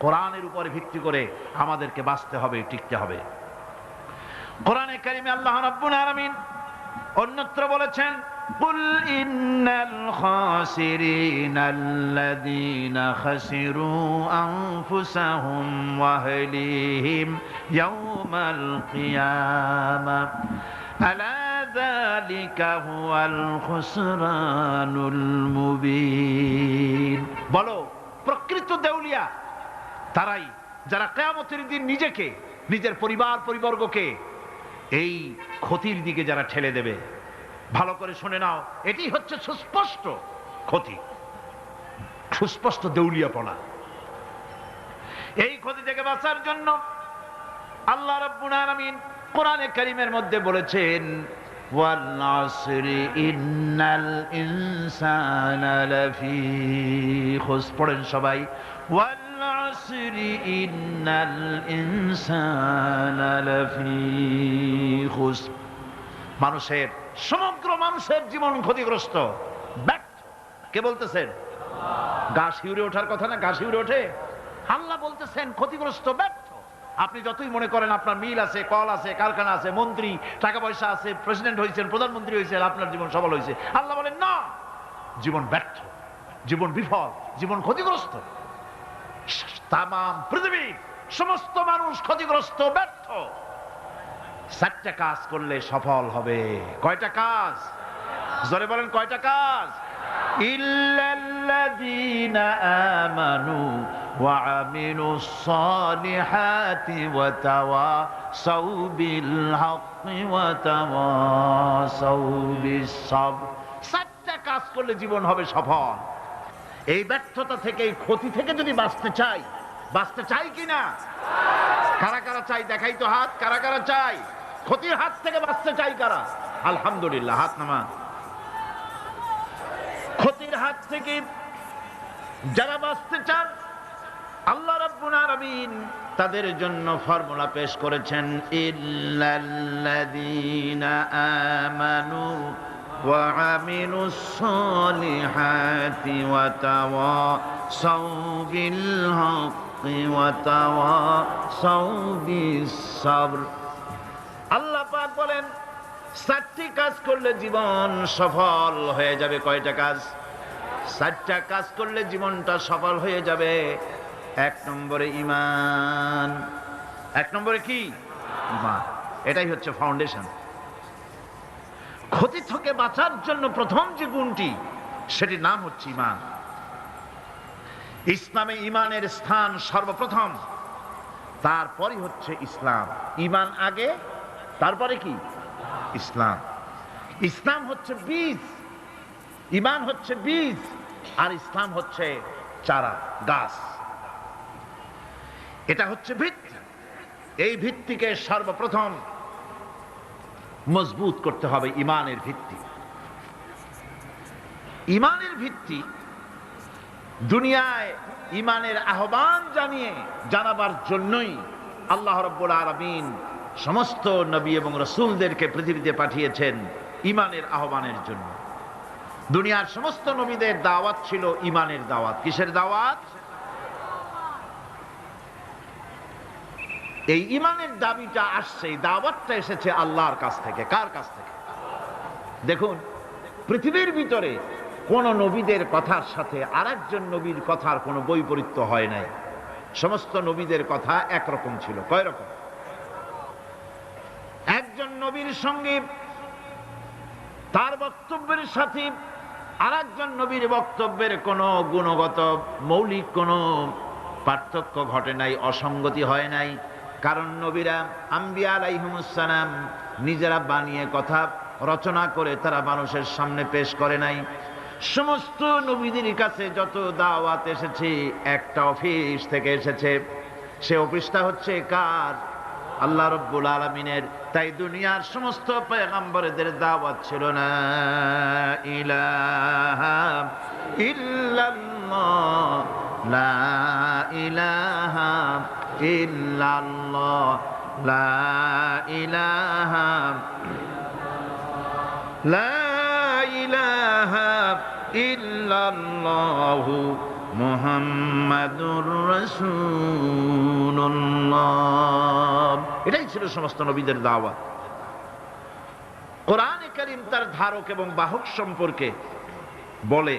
কোরআনের উপরে ভিত্তি করে আমাদেরকে বাঁচতে হবে, টিকতে হবে। কোরআনে কারিমে আল্লাহ রাব্বুল আলামিন অন্যত্র বলেছেন, কুল ইন্নাল খাসিরিনাল্লাযীনা খাসিরু আনফুসাহুম ওয়া আহলিহিম ইয়াওমাল কিয়ামাহ আলা যালিকা হুয়াল খুসরানুল মুবিন। বলো, প্রকৃত দেউলিয়া তারাই যারা কিয়ামতের দিন নিজেকে, নিজের পরিবার পরিবর্গকে এই ক্ষতির দিকে যারা ঠেলে দেবে। ভালো করে শুনে নাও, এটি হচ্ছে সুস্পষ্ট ক্ষতি, সুস্পষ্ট দেউলিয়াপনা। এই ক্ষতি থেকে বাঁচার জন্য আল্লাহ রাব্বুল আলামিন কোরআনে কারীমের মধ্যে বলেছেন, ওয়াল আসরি ইন্নাল ইনসানা লাফি খুসর। পড়েন সবাই, ওয়াল আসরি ইন্নাল ইনসানা লাফি খুসর। মানুষের, সমগ্র মানুষের জীবন ক্ষতিগ্রস্ত, ব্যর্থ। কে বলতেছেন? গা শিউরে ওঠার কথা না? গা শিউরে ওঠে। আল্লাহ বলতেছেন ক্ষতিগ্রস্ত, ব্যর্থ। আপনি যতই মনে করেন আপনার মিল আছে, কল আছে, কারখানা আছে, মন্ত্রী, টাকা পয়সা আছে, প্রেসিডেন্ট হয়েছেন, প্রধানমন্ত্রী হয়েছেন, আপনার জীবন সফল হয়েছে, আল্লাহ বলেন না, জীবন ব্যর্থ, জীবন বিফল, জীবন ক্ষতিগ্রস্ত। তাম পৃথিবীর সমস্ত মানুষ ক্ষতিগ্রস্ত, ব্যর্থ। 4টা কাজ করলে সফল হবে। কয়টা কাজ? জোরে বলেন, কয়টা কাজ? ইল্লাল্লাযীনা আমানু ওয়া আমিলুস সালিহাতি ওয়া তাওয়াসাউ বিল হাক্কি ওয়া তাওয়াসাউ বিস সাবর। 4টা কাজ করলে জীবন হবে সফল। এই ব্যর্থতা থেকে, এই ক্ষতি থেকে যদি বাঁচতে চাই কিনা? কারা কারা চাই? দেখাই তো হাত। কারা কারা চাই? ক্ষতির হাত থেকে বাঁচতে চাই কারা? আলহামদুলিল্লাহ, হাত নামান। ক্ষতির হাত থেকে যারা বাঁচতে চান, আল্লাহ রাব্বুল আলামিন তাদের জন্য ফর্মুলা পেশ করেছেন, ইল্লাল্লাযীনা আমানু ওয়া আমিলুস সালিহাতি ওয়া তাওয়াসাউ বিল হাক্কি ওয়া তাওয়াসাউ বিস সাবর। আল্লাহ পাক বলেন 4টি কাজ করলে জীবন সফল হয়ে যাবে। কয়টা কাজ? 4টা কাজ করলে জীবনটা সফল হয়ে যাবে। 1 নম্বরে ঈমান। 1 নম্বরে কি? ঈমান। এটাই হচ্ছে ফাউন্ডেশন। ক্ষতি থেকে বাঁচার জন্য প্রথম যে গুণটি, সেটির নাম হচ্ছে ঈমান। ইসলামে ঈমানের স্থান সর্বপ্রথম, তারপরই হচ্ছে ইসলাম। ঈমান আগে, তারপরে কি? ইসলাম। ইসলাম হচ্ছে বীজ, ঈমান হচ্ছে বীজ, আর ইসলাম হচ্ছে চারা, গাছ। এটা হচ্ছে ভিত্তি। এই ভিত্তিকে সর্বপ্রথম মজবুত করতে হবে, ঈমানের ভিত্তি। ঈমানের ভিত্তি দুনিয়ায় ঈমানের আহ্বান জানাবার জন্যই আল্লাহ রাব্বুল আলামিন সমস্ত নবী এবং রাসূলদেরকে পৃথিবীতে পাঠিয়েছেন ঈমানের আহ্বানের জন্য। দুনিয়ার সমস্ত নবীদের দাওয়াত ছিল ঈমানের দাওয়াত। কিসের দাওয়াত? এই ঈমানের দাবিটা আসছে, এই দাওয়াতটা এসেছে আল্লাহর কাছ থেকে। কার কাছ থেকে? দেখুন, পৃথিবীর ভিতরে কোন নবীদের কথার সাথে আরেকজন নবীর কথার কোনো বৈপরীত্য হয় নাই। সমস্ত নবীদের কথা একরকম ছিল। কয় রকম? একজন নবীর সঙ্গে তার বক্তব্যের সাথে আরেকজন নবীর বক্তব্যের কোনো গুণগত মৌলিক কোনো পার্থক্য ঘটে নাই, অসঙ্গতি হয় নাই। কারণ নবীরা, আম্বিয়া আলাইহিমুস সালাম, নিজেরা বানিয়ে কথা রচনা করে তারা মানুষের সামনে পেশ করে নাই। সমস্ত নবীদের কাছে যত দাওয়াত এসেছে একটা অফিস থেকে এসেছে। সে অফিসটা হচ্ছে কার? আল্লাহ রাব্বুল আলামিনের। তাই দুনিয়ার সমস্ত পয়গম্বরদের দাওয়াত ছিল না ইলাহা ইল্লাল্লাহ, লা ইলাহা ইল্লাল্লাহ, লা ইলাহা, লা ইলাহা ইল্লাল্লাহু মুহাম্মাদুর রাসূলুল্লাহ। এটাই ছিল সমস্ত নবীদের দাওয়াত। কোরআনে কারীম তার ধারক এবং বাহক সম্পর্কে বলে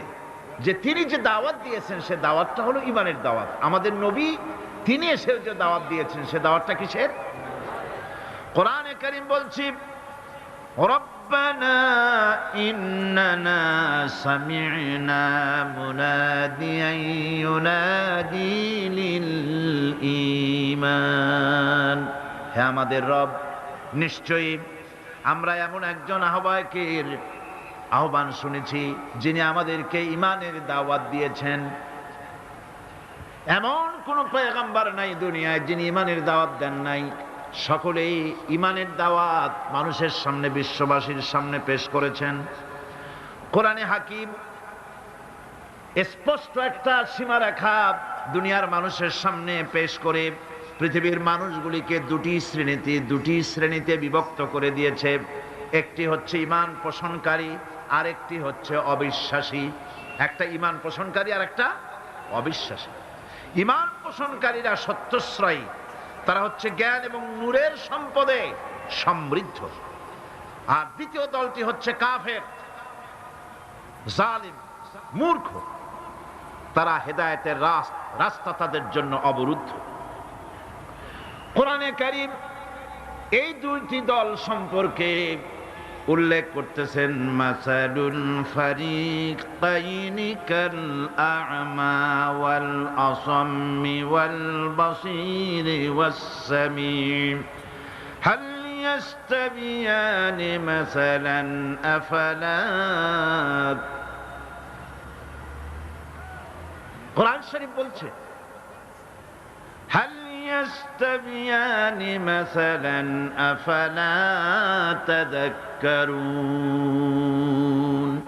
যে তিনি যে দাওয়াত দিয়েছেন সে দাওয়াতটা হলো ঈমানের দাওয়াত। আমাদের নবী তিনি এসে যে দাওয়াত দিয়েছেন সে দাওয়াতটা কিসের? কোরআনে কারীম বলছি, ربنا إننا سمعنا مناديا ينادي للإيمان। হে আমাদের রব, নিশ্চয়ই আমরা এমন একজন আহ্বায়কের আহ্বান শুনেছি যিনি আমাদেরকে ঈমানের দাওয়াত দিয়েছেন। এমন কোন পয়গম্বর নাই দুনিয়ায় যিনি ঈমানের দাওয়াত দেন নাই। সকলেই ঈমানের দাওয়াত মানুষের সামনে, বিশ্ববাসীর সামনে পেশ করেছেন। কোরআনে হাকিম স্পষ্ট একটা সীমারেখা দুনিয়ার মানুষের সামনে পেশ করে পৃথিবীর মানুষগুলিকে দুটি শ্রেণীতে বিভক্ত করে দিয়েছে। একটি হচ্ছে ঈমান পোষণকারী, আরেকটি হচ্ছে অবিশ্বাসী। একটা ঈমান পোষণকারী আর একটা অবিশ্বাসী। ঈমান পোষণকারীরা সত্যশ্রয়ী, তারা হচ্ছে জ্ঞান এবং নূরের সম্পদে সমৃদ্ধ। আর দ্বিতীয় দলটি হচ্ছে কাফের, জালিম, মূর্খ। তারা হেদায়েতের রাস্তা তাদের জন্য অবরুদ্ধ। কোরআনে কারীম এই দুইটি দল সম্পর্কে উল্লেখ করতেছেন, মাসালুল ফারিকাইনি কাল আ'মা ওয়াল আসাম্মি ওয়াল বাসীরি ওয়াস সামিম হাল ইয়াস্তাবিয়ানি মাসালান আফালা। কোরআন শরীফ বলছে, হাল ইয়াস্তাবিয়ানি মাসালান আফালা তাযাক্কারুন।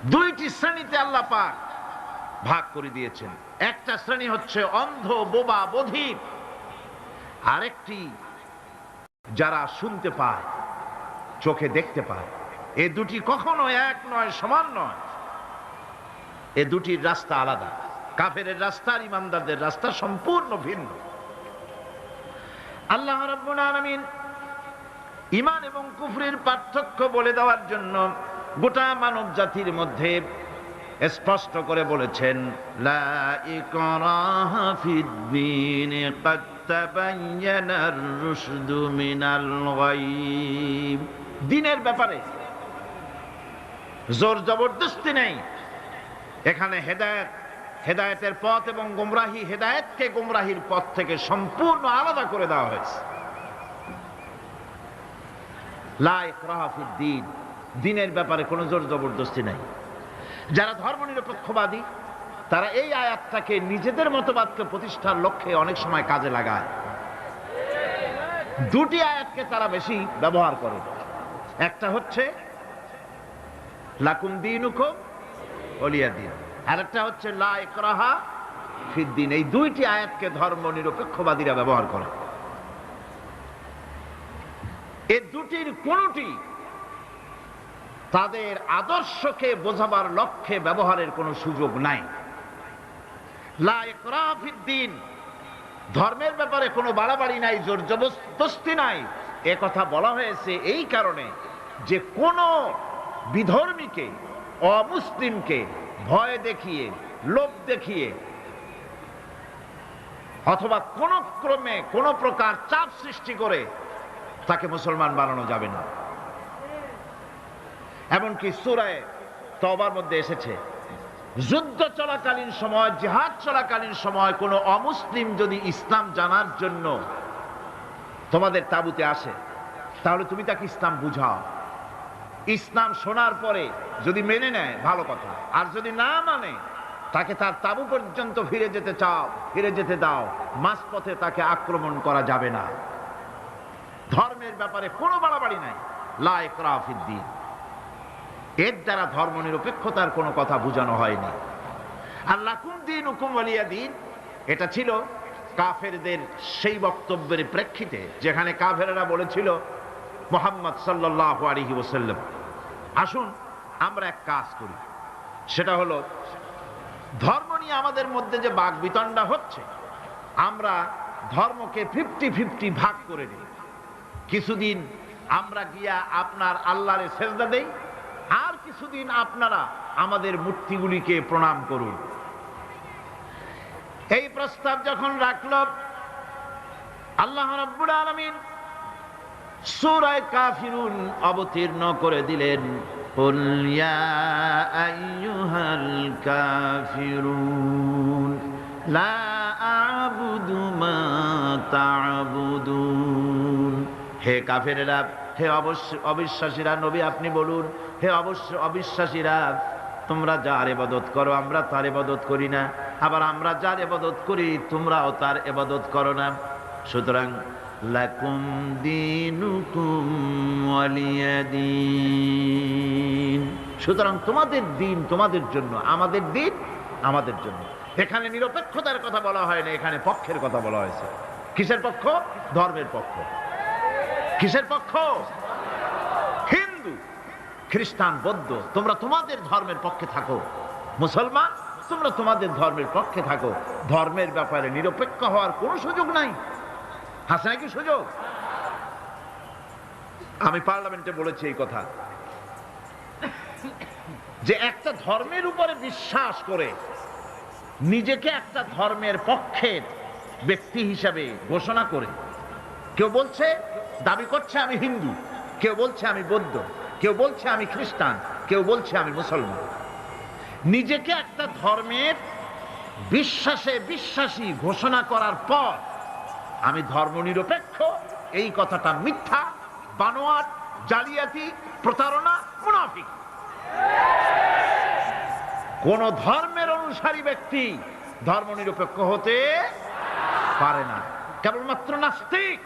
দুইটি শ্রেণীতে আল্লাহ পাক ভাগ করে দিয়েছেন। একটা শ্রেণী হচ্ছে অন্ধ, বোবা, বধির। আরেকটি যারা শুনতে পায়, চোখে দেখতে পায়। এই দুটি কখনো এক নয়, সমান নয়। এ দুটির রাস্তা আলাদা। কাফেরের রাস্তা আর ইমানদারদের রাস্তা সম্পূর্ণ ভিন্ন। আল্লাহ রাব্বুল আলামিন ঈমান এবং কুফরের পার্থক্য বলে দেওয়ার জন্য গোটা মানব জাতির মধ্যে স্পষ্ট করে বলেছেন, লা ইকরাহা ফিদ-দীন ক্বাদ তাবায়্যানার রুশদু মিনাল গাই। দ্বীনের ব্যাপারে জোর জবরদস্তি নেই। এখানে হেদায়েতের পথ এবং গোমরাহি, হেদায়েতকে গোমরাহির পথ থেকে সম্পূর্ণ আলাদা করে দেওয়া হয়েছে। লা ইকরাহা ফিদ-দীন, দ্বীনের ব্যাপারে কোনো জোর জবরদস্তি নাই। যারা ধর্মনিরপেক্ষবাদী তারা এই আয়াতটাকে নিজেদের মতবাদকে প্রতিষ্ঠার লক্ষ্যে অনেক সময় কাজে লাগায়। দুটি আয়াতকে তারা বেশি ব্যবহার করে, একটা হচ্ছে লাকুম দীনুকুম ওলিয়া দিন, আর একটা হচ্ছে লা ইকরাহা ফিদ্দিন। এই দুইটি আয়াতকে ধর্ম নিরপেক্ষবাদীরা ব্যবহার করে। এই দুটির কোনটি তাদের আদর্শকে বোঝাবার লক্ষ্যে ব্যবহারের কোনো সুযোগ নাই। লা ইকরাহা ফিদ্দিন, ধর্মের ব্যাপারে কোনো বাড়াবাড়ি নাই, জোর জবরদস্তি নাই। এ কথা বলা হয়েছে এই কারণে যে কোন বিধর্মীকে, অমুসলিমকে ভয় দেখিয়ে, লোভ দেখিয়ে অথবা কোন ক্রমে কোন প্রকার চাপ সৃষ্টি করে তাকে মুসলমান বানানো যাবে না। এমনকি সূরা তওবার মধ্যে এসেছে, যুদ্ধ চলাকালীন সময়, জিহাদ চলাকালীন সময় কোন অমুসলিম যদি ইসলাম জানার জন্য তোমাদের তাঁবুতে আসে, তাহলে তুমি তাকে ইসলাম বুঝাও। ইসলাম শোনার পরে যদি মেনে নেয় ভালো কথা, আর যদি না মানে তাকে তার তাঁবু পর্যন্ত ফিরে যেতে চাও, ফিরে যেতে দাও, মাঝপথে তাকে আক্রমণ করা যাবে না। ধর্মের ব্যাপারে কোনো বাড়াবাড়ি নাই, লা ইকরাহা ফিদ্দিন। এর দ্বারা ধর্ম নিরপেক্ষতার কোনো কথা বোঝানো হয়নি। আর লাকুম দীনুকুম ওয়ালিয়া দিন, এটা ছিল কাফেরদের সেই বক্তব্যের প্রেক্ষিতে যেখানে কাফেররা বলেছিল মুহাম্মদ সাল্লাল্লাহু আলাইহি ওয়াসাল্লাম, আসুন আমরা এক কাজ করি, সেটা হলো ধর্ম নিয়ে আমাদের মধ্যে যে বাকবিতণ্ডা হচ্ছে, আমরা ধর্মকে 50-50 ভাগ করে দিই। কিছুদিন আমরা গিয়া আপনার আল্লাহরে সেজদা দেই, আর কিছুদিন আপনারা আমাদের মূর্তিগুলিকে প্রণাম করুন। এই প্রস্তাব যখন রাখল, আল্লাহ রাব্বুল আলামিন সূরা কাফিরুন অবতীর্ণ করে দিলেন, কুল ইয়া আইয়ুহাল কাফিরুন লা আ'বুদু মা তা'বুদুন। হে কাফেরেরা, হে অবিশ্বাসীরা, নবী আপনি বলুন, হে অবিশ্বাসীরা, তোমরা যার ইবাদত করো আমরা তার ইবাদত করি না, আবার আমরা যার ইবাদত করি তোমরাও তার ইবাদত করো না। সুতরাং লাকুম দীনুকুম ওয়ালিয়া দীন, সুতরাং তোমাদের দিন তোমাদের জন্য, আমাদের দিন আমাদের জন্য। এখানে নিরপেক্ষতার কথা বলা হয় না, এখানে পক্ষের কথা বলা হয়েছে। কিসের পক্ষ? ধর্মের পক্ষ। কিসের পক্ষ? হিন্দু, খ্রিস্টান, বৌদ্ধ, তোমরা তোমাদের ধর্মের পক্ষে থাকো। মুসলমান, তোমরা তোমাদের ধর্মের পক্ষে থাকো। ধর্মের ব্যাপারে নিরপেক্ষ হওয়ার কোনো সুযোগ নাই। আছে নাকি সুযোগ? আমি পার্লামেন্টে বলেছি এই কথা, যে একটা ধর্মের উপরে বিশ্বাস করে নিজেকে একটা ধর্মের পক্ষের ব্যক্তি হিসাবে ঘোষণা করে কেউ বলছে, দাবি করছে আমি হিন্দু, কেউ বলছে আমি বৌদ্ধ, কেউ বলছে আমি খ্রিস্টান, কেউ বলছে আমি মুসলমান। নিজেকে একটা ধর্মের বিশ্বাসে বিশ্বাসী ঘোষণা করার পর আমি ধর্ম নিরপেক্ষ, এই কথাটা মিথ্যা, বানোয়াট, জালিয়াতি, প্রতারণা, মুনাফিক। কোন ধর্মের অনুসারী ব্যক্তি ধর্ম নিরপেক্ষ হতে পারে না। কেবলমাত্র নাস্তিক,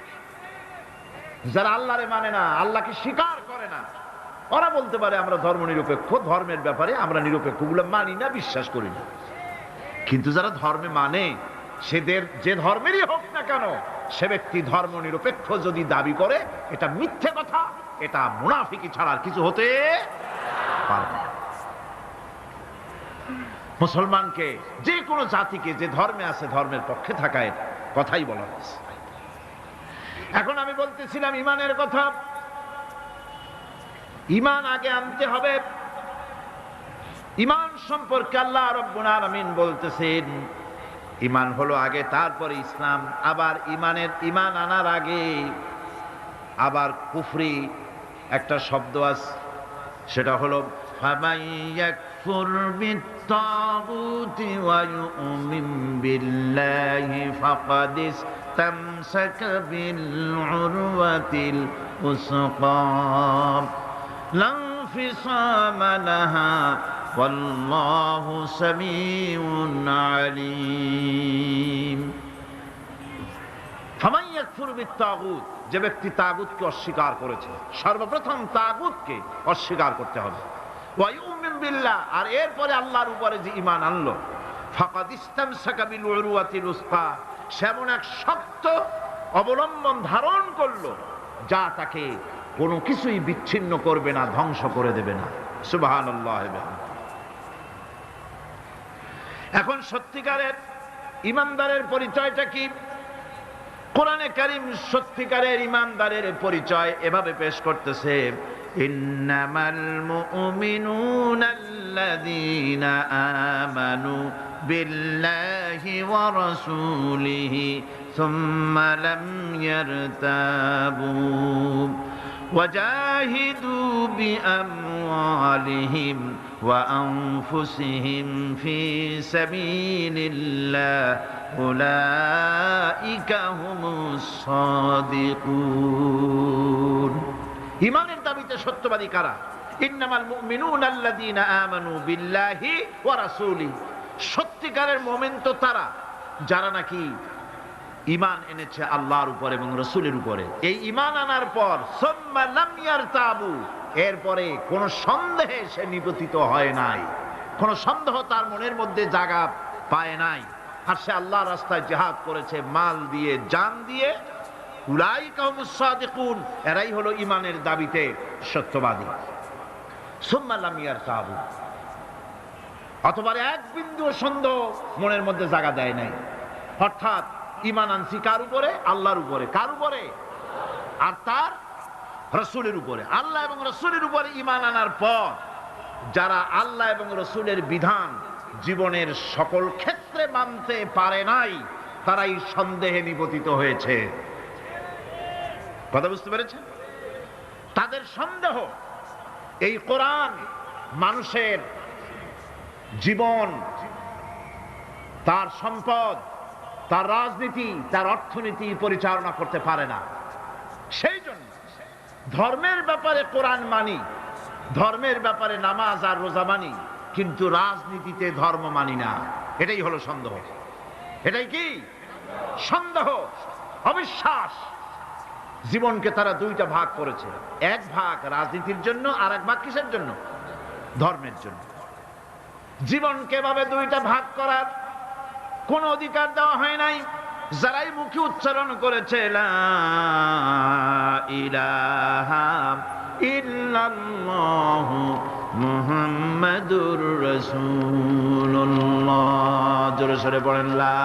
যারা আল্লাহরে মানে না, আল্লাহকে স্বীকার করে না, ওরা বলতে পারে আমরা ধর্ম নিরপেক্ষ, ধর্মের ব্যাপারে আমরা নিরপেক্ষ, ওগুলো মানি না, বিশ্বাস করি না। কিন্তু যারা ধর্মে মানে, সেদের যে ধর্মেরই হোক না কেন, সে ব্যক্তি ধর্ম নিরপেক্ষ যদি দাবি করে, এটা মিথ্যে কথা, এটা মুনাফিকি ছাড়া আর কিছু হতে পারে না। মুসলমানকে, যে কোনো জাতিকে যে ধর্মে আছে ধর্মের পক্ষে থাকায় কথাই বলা হয়েছে। এখন আমি বলতেছিলাম ইমানের কথা। ইমান আগে আনতে হবে। ইমান সম্পর্কে আল্লাহ রাব্বুল আলামিন বলতেছেন, ইমান হলো আগে, তারপরে ইসলাম। আবার ইমান আনার আগে আবার কুফরি একটা শব্দ আছে, সেটা হলো ফামান ইয়াকফুর বিত্তাগুতি ওয়া ইউমিন বিল্লাহি ফাকাদ ইসতামসাকা বিল উরওয়াতিল উসকা লা ইনফিসামা লাহা والله سميع عليم ফামান ইয়াকফুর বিত্তাগুত, যে ব্যক্তি তাগুতকে অস্বীকার করেছে, সর্বপ্রথম তাগুতকে অস্বীকার করতে হবে। ওয়া ইউমিন বিল্লাহ, আর এরপরে আল্লাহর উপরে যে ঈমান আনলো, ফাকাদ ইসতামসাকা বিল উরওয়াতিল উসকা, সেমন এক শক্ত অবলম্বন ধারণ করলো যা তাকে কোনো কিছুই বিচ্ছিন্ন করবে না, ধ্বংস করে দেবে না। সুবহানাল্লাহ। এখন সত্যিকারের ঈমানদারের পরিচয়টা কি? কোরআনে কারীম সত্যিকারের ঈমানদারের পরিচয় এভাবে পেশ করতেছে, ইন্নামাল মুমিনুনা আল্লাযীনা আমানু বিল্লাহি ওয়া রাসূলিহি সুম্মা লাম ইয়ারতাবু وجاهدوا بأموالهم وأنفسهم في سبيل الله أولئك هم الصادقون। ঈমানের দাবিতে সত্যবাদী কারা? ইন্নামাল মুমিনুনা আল্লাযীনা আমানু বিল্লাহি ওয়া রাসূলিহি, সত্যিকারের মুমিন তো তারা যারা নাকি ঈমান এনেছে আল্লাহর উপর এবং রাসূলের উপরে। এই ঈমান আনার পর সুম্মা লাম ইয়ারতাবু, এরপরে কোন সন্দেহে সে নিপতিত হয় নাই, কোন সন্দেহ তার মনের মধ্যে জায়গা পায় নাই, আর সে আল্লাহর রাস্তায় জিহাদ করেছে মাল দিয়ে, জান দিয়ে। উলাইকা হুমুস সাদিকুন, এরাই হলো ঈমানের দাবিতে সত্যবাদী। সুম্মা লাম ইয়ারতাবু, অথবা এক বিন্দু সন্দেহ মনের মধ্যে জায়গা দেয় নাই, অর্থাৎ ঈমান আনছি কার উপরে? আল্লাহর উপরে। কার উপরে? আর তার রাসূলের উপরে। আল্লাহ এবং রাসূলের উপরে ঈমান আনার পর যারা আল্লাহ এবং রাসূলের বিধান জীবনের সকল ক্ষেত্রে মানতে পারে নাই, তারাই সন্দেহে নিপতিত হয়েছে। কথা বুঝতে পেরেছেন? তাদের সন্দেহ এই কোরআন মানুষের জীবন, তার সম্পদ, তার রাজনীতি, তার অর্থনীতি পরিচালনা করতে পারে না। সেই জন্য ধর্মের ব্যাপারে কোরআন মানি, ধর্মের ব্যাপারে নামাজ আর রোজা মানি, কিন্তু রাজনীতিতে ধর্ম মানি না। এটাই হলো সন্দেহ। এটাই কি? সন্দেহ, অবিশ্বাস। জীবনকে তারা দুইটা ভাগ করেছে, এক ভাগ রাজনীতির জন্য, আর এক ভাগ কিসের জন্য? ধর্মের জন্য। জীবনকে ভাবে দুইটা ভাগ করার কোন অধিকার দেওয়া হয় নাই। যারাই মুখে উচ্চারণ করেছে লা ইলাহা ইল্লাল্লাহু মুহাম্মাদুর রাসূলুল্লাহ, জোরে সোরে পড়েন লা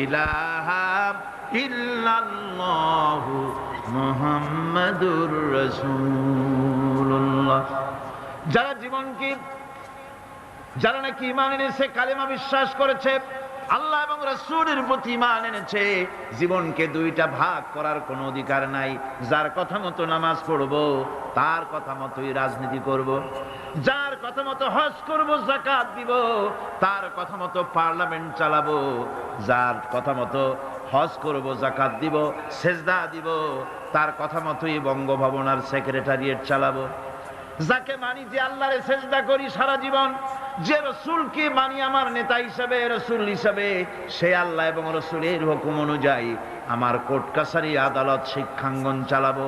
ইলাহা ইল্লাল্লাহু মুহাম্মাদুর রাসূলুল্লাহ। যারা জীবনকে, যারা নাকি ঈমান এনেছে, কালেমা বিশ্বাস করেছে, আল্লাহ এবং রাসূলের প্রতি ঈমান এনেছে, জীবনকে দুইটা ভাগ করার কোনো অধিকার নাই। যার কথা মতো নামাজ পড়ব, তার কথা মতোই রাজনীতি করব। যার কথা মতো হজ করব, যাকাত দিব, তার কথা মতো পার্লামেন্ট চালাবো। যার কথা মতো হজ করব, যাকাত দিব, সেজদা দিব, তার কথা মতোই বঙ্গভবন আর সেক্রেটারিয়েট চালাবো। যাকে মানি, যে আল্লাহরে সেজদা করি সারা জীবন, যে রাসূলকে মানি আমার নেতা হিসাবে, রাসূল হিসাবে, সে আল্লাহ এবং রাসূলের হুকুম অনুযায়ী আমার কোর্ট কাছারি, আদালত, শিক্ষাঙ্গন চালাবো।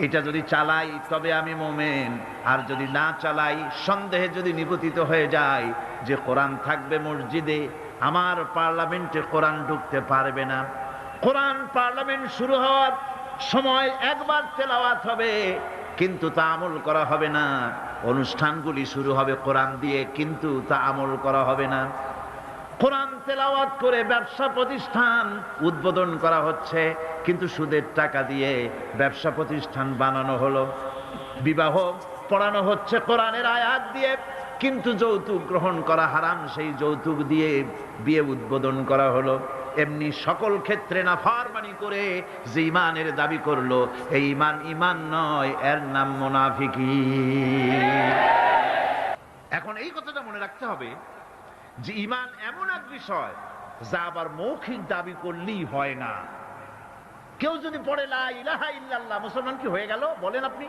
এটা যদি চালাই তবে আমি মুমিন, আর যদি না চালাই, সন্দেহে যদি নিপতিত হয়ে যায় যে কোরআন থাকবে মসজিদে, আমার পার্লামেন্টে কোরআন ঢুকতে পারবে না। কোরআন পার্লামেন্ট শুরু হওয়ার সময় একবার তেলাওয়াত হবে, কিন্তু তা আমল করা হবে না। অনুষ্ঠানগুলি শুরু হবে কোরআন দিয়ে, কিন্তু তা আমল করা হবে না। কোরআন তেলাওয়াত করে ব্যবসা প্রতিষ্ঠান উদ্বোধন করা হচ্ছে, কিন্তু সুদের টাকা দিয়ে ব্যবসা প্রতিষ্ঠান বানানো হলো। বিবাহ পড়ানো হচ্ছে কোরআনের আয়াত দিয়ে, কিন্তু যৌতুক গ্রহণ করা হারাম, সেই যৌতুক দিয়ে বিয়ে উদ্বোধন করা হলো। এমনি সকল ক্ষেত্রে নাফরমানি করে যে ঈমানের দাবি করলো, এই ঈমান ঈমান নয়, এর নাম মুনাফিকি। এখন এই কথাটা মনে রাখতে হবে যে ঈমান এমন এক বিষয় যা আবার মৌখিক দাবি করলেই হয় না। কেউ যদি পড়ে লা ইলাহা ইল্লাল্লাহ, মুসলমান কি হয়ে গেল? বলেন আপনি,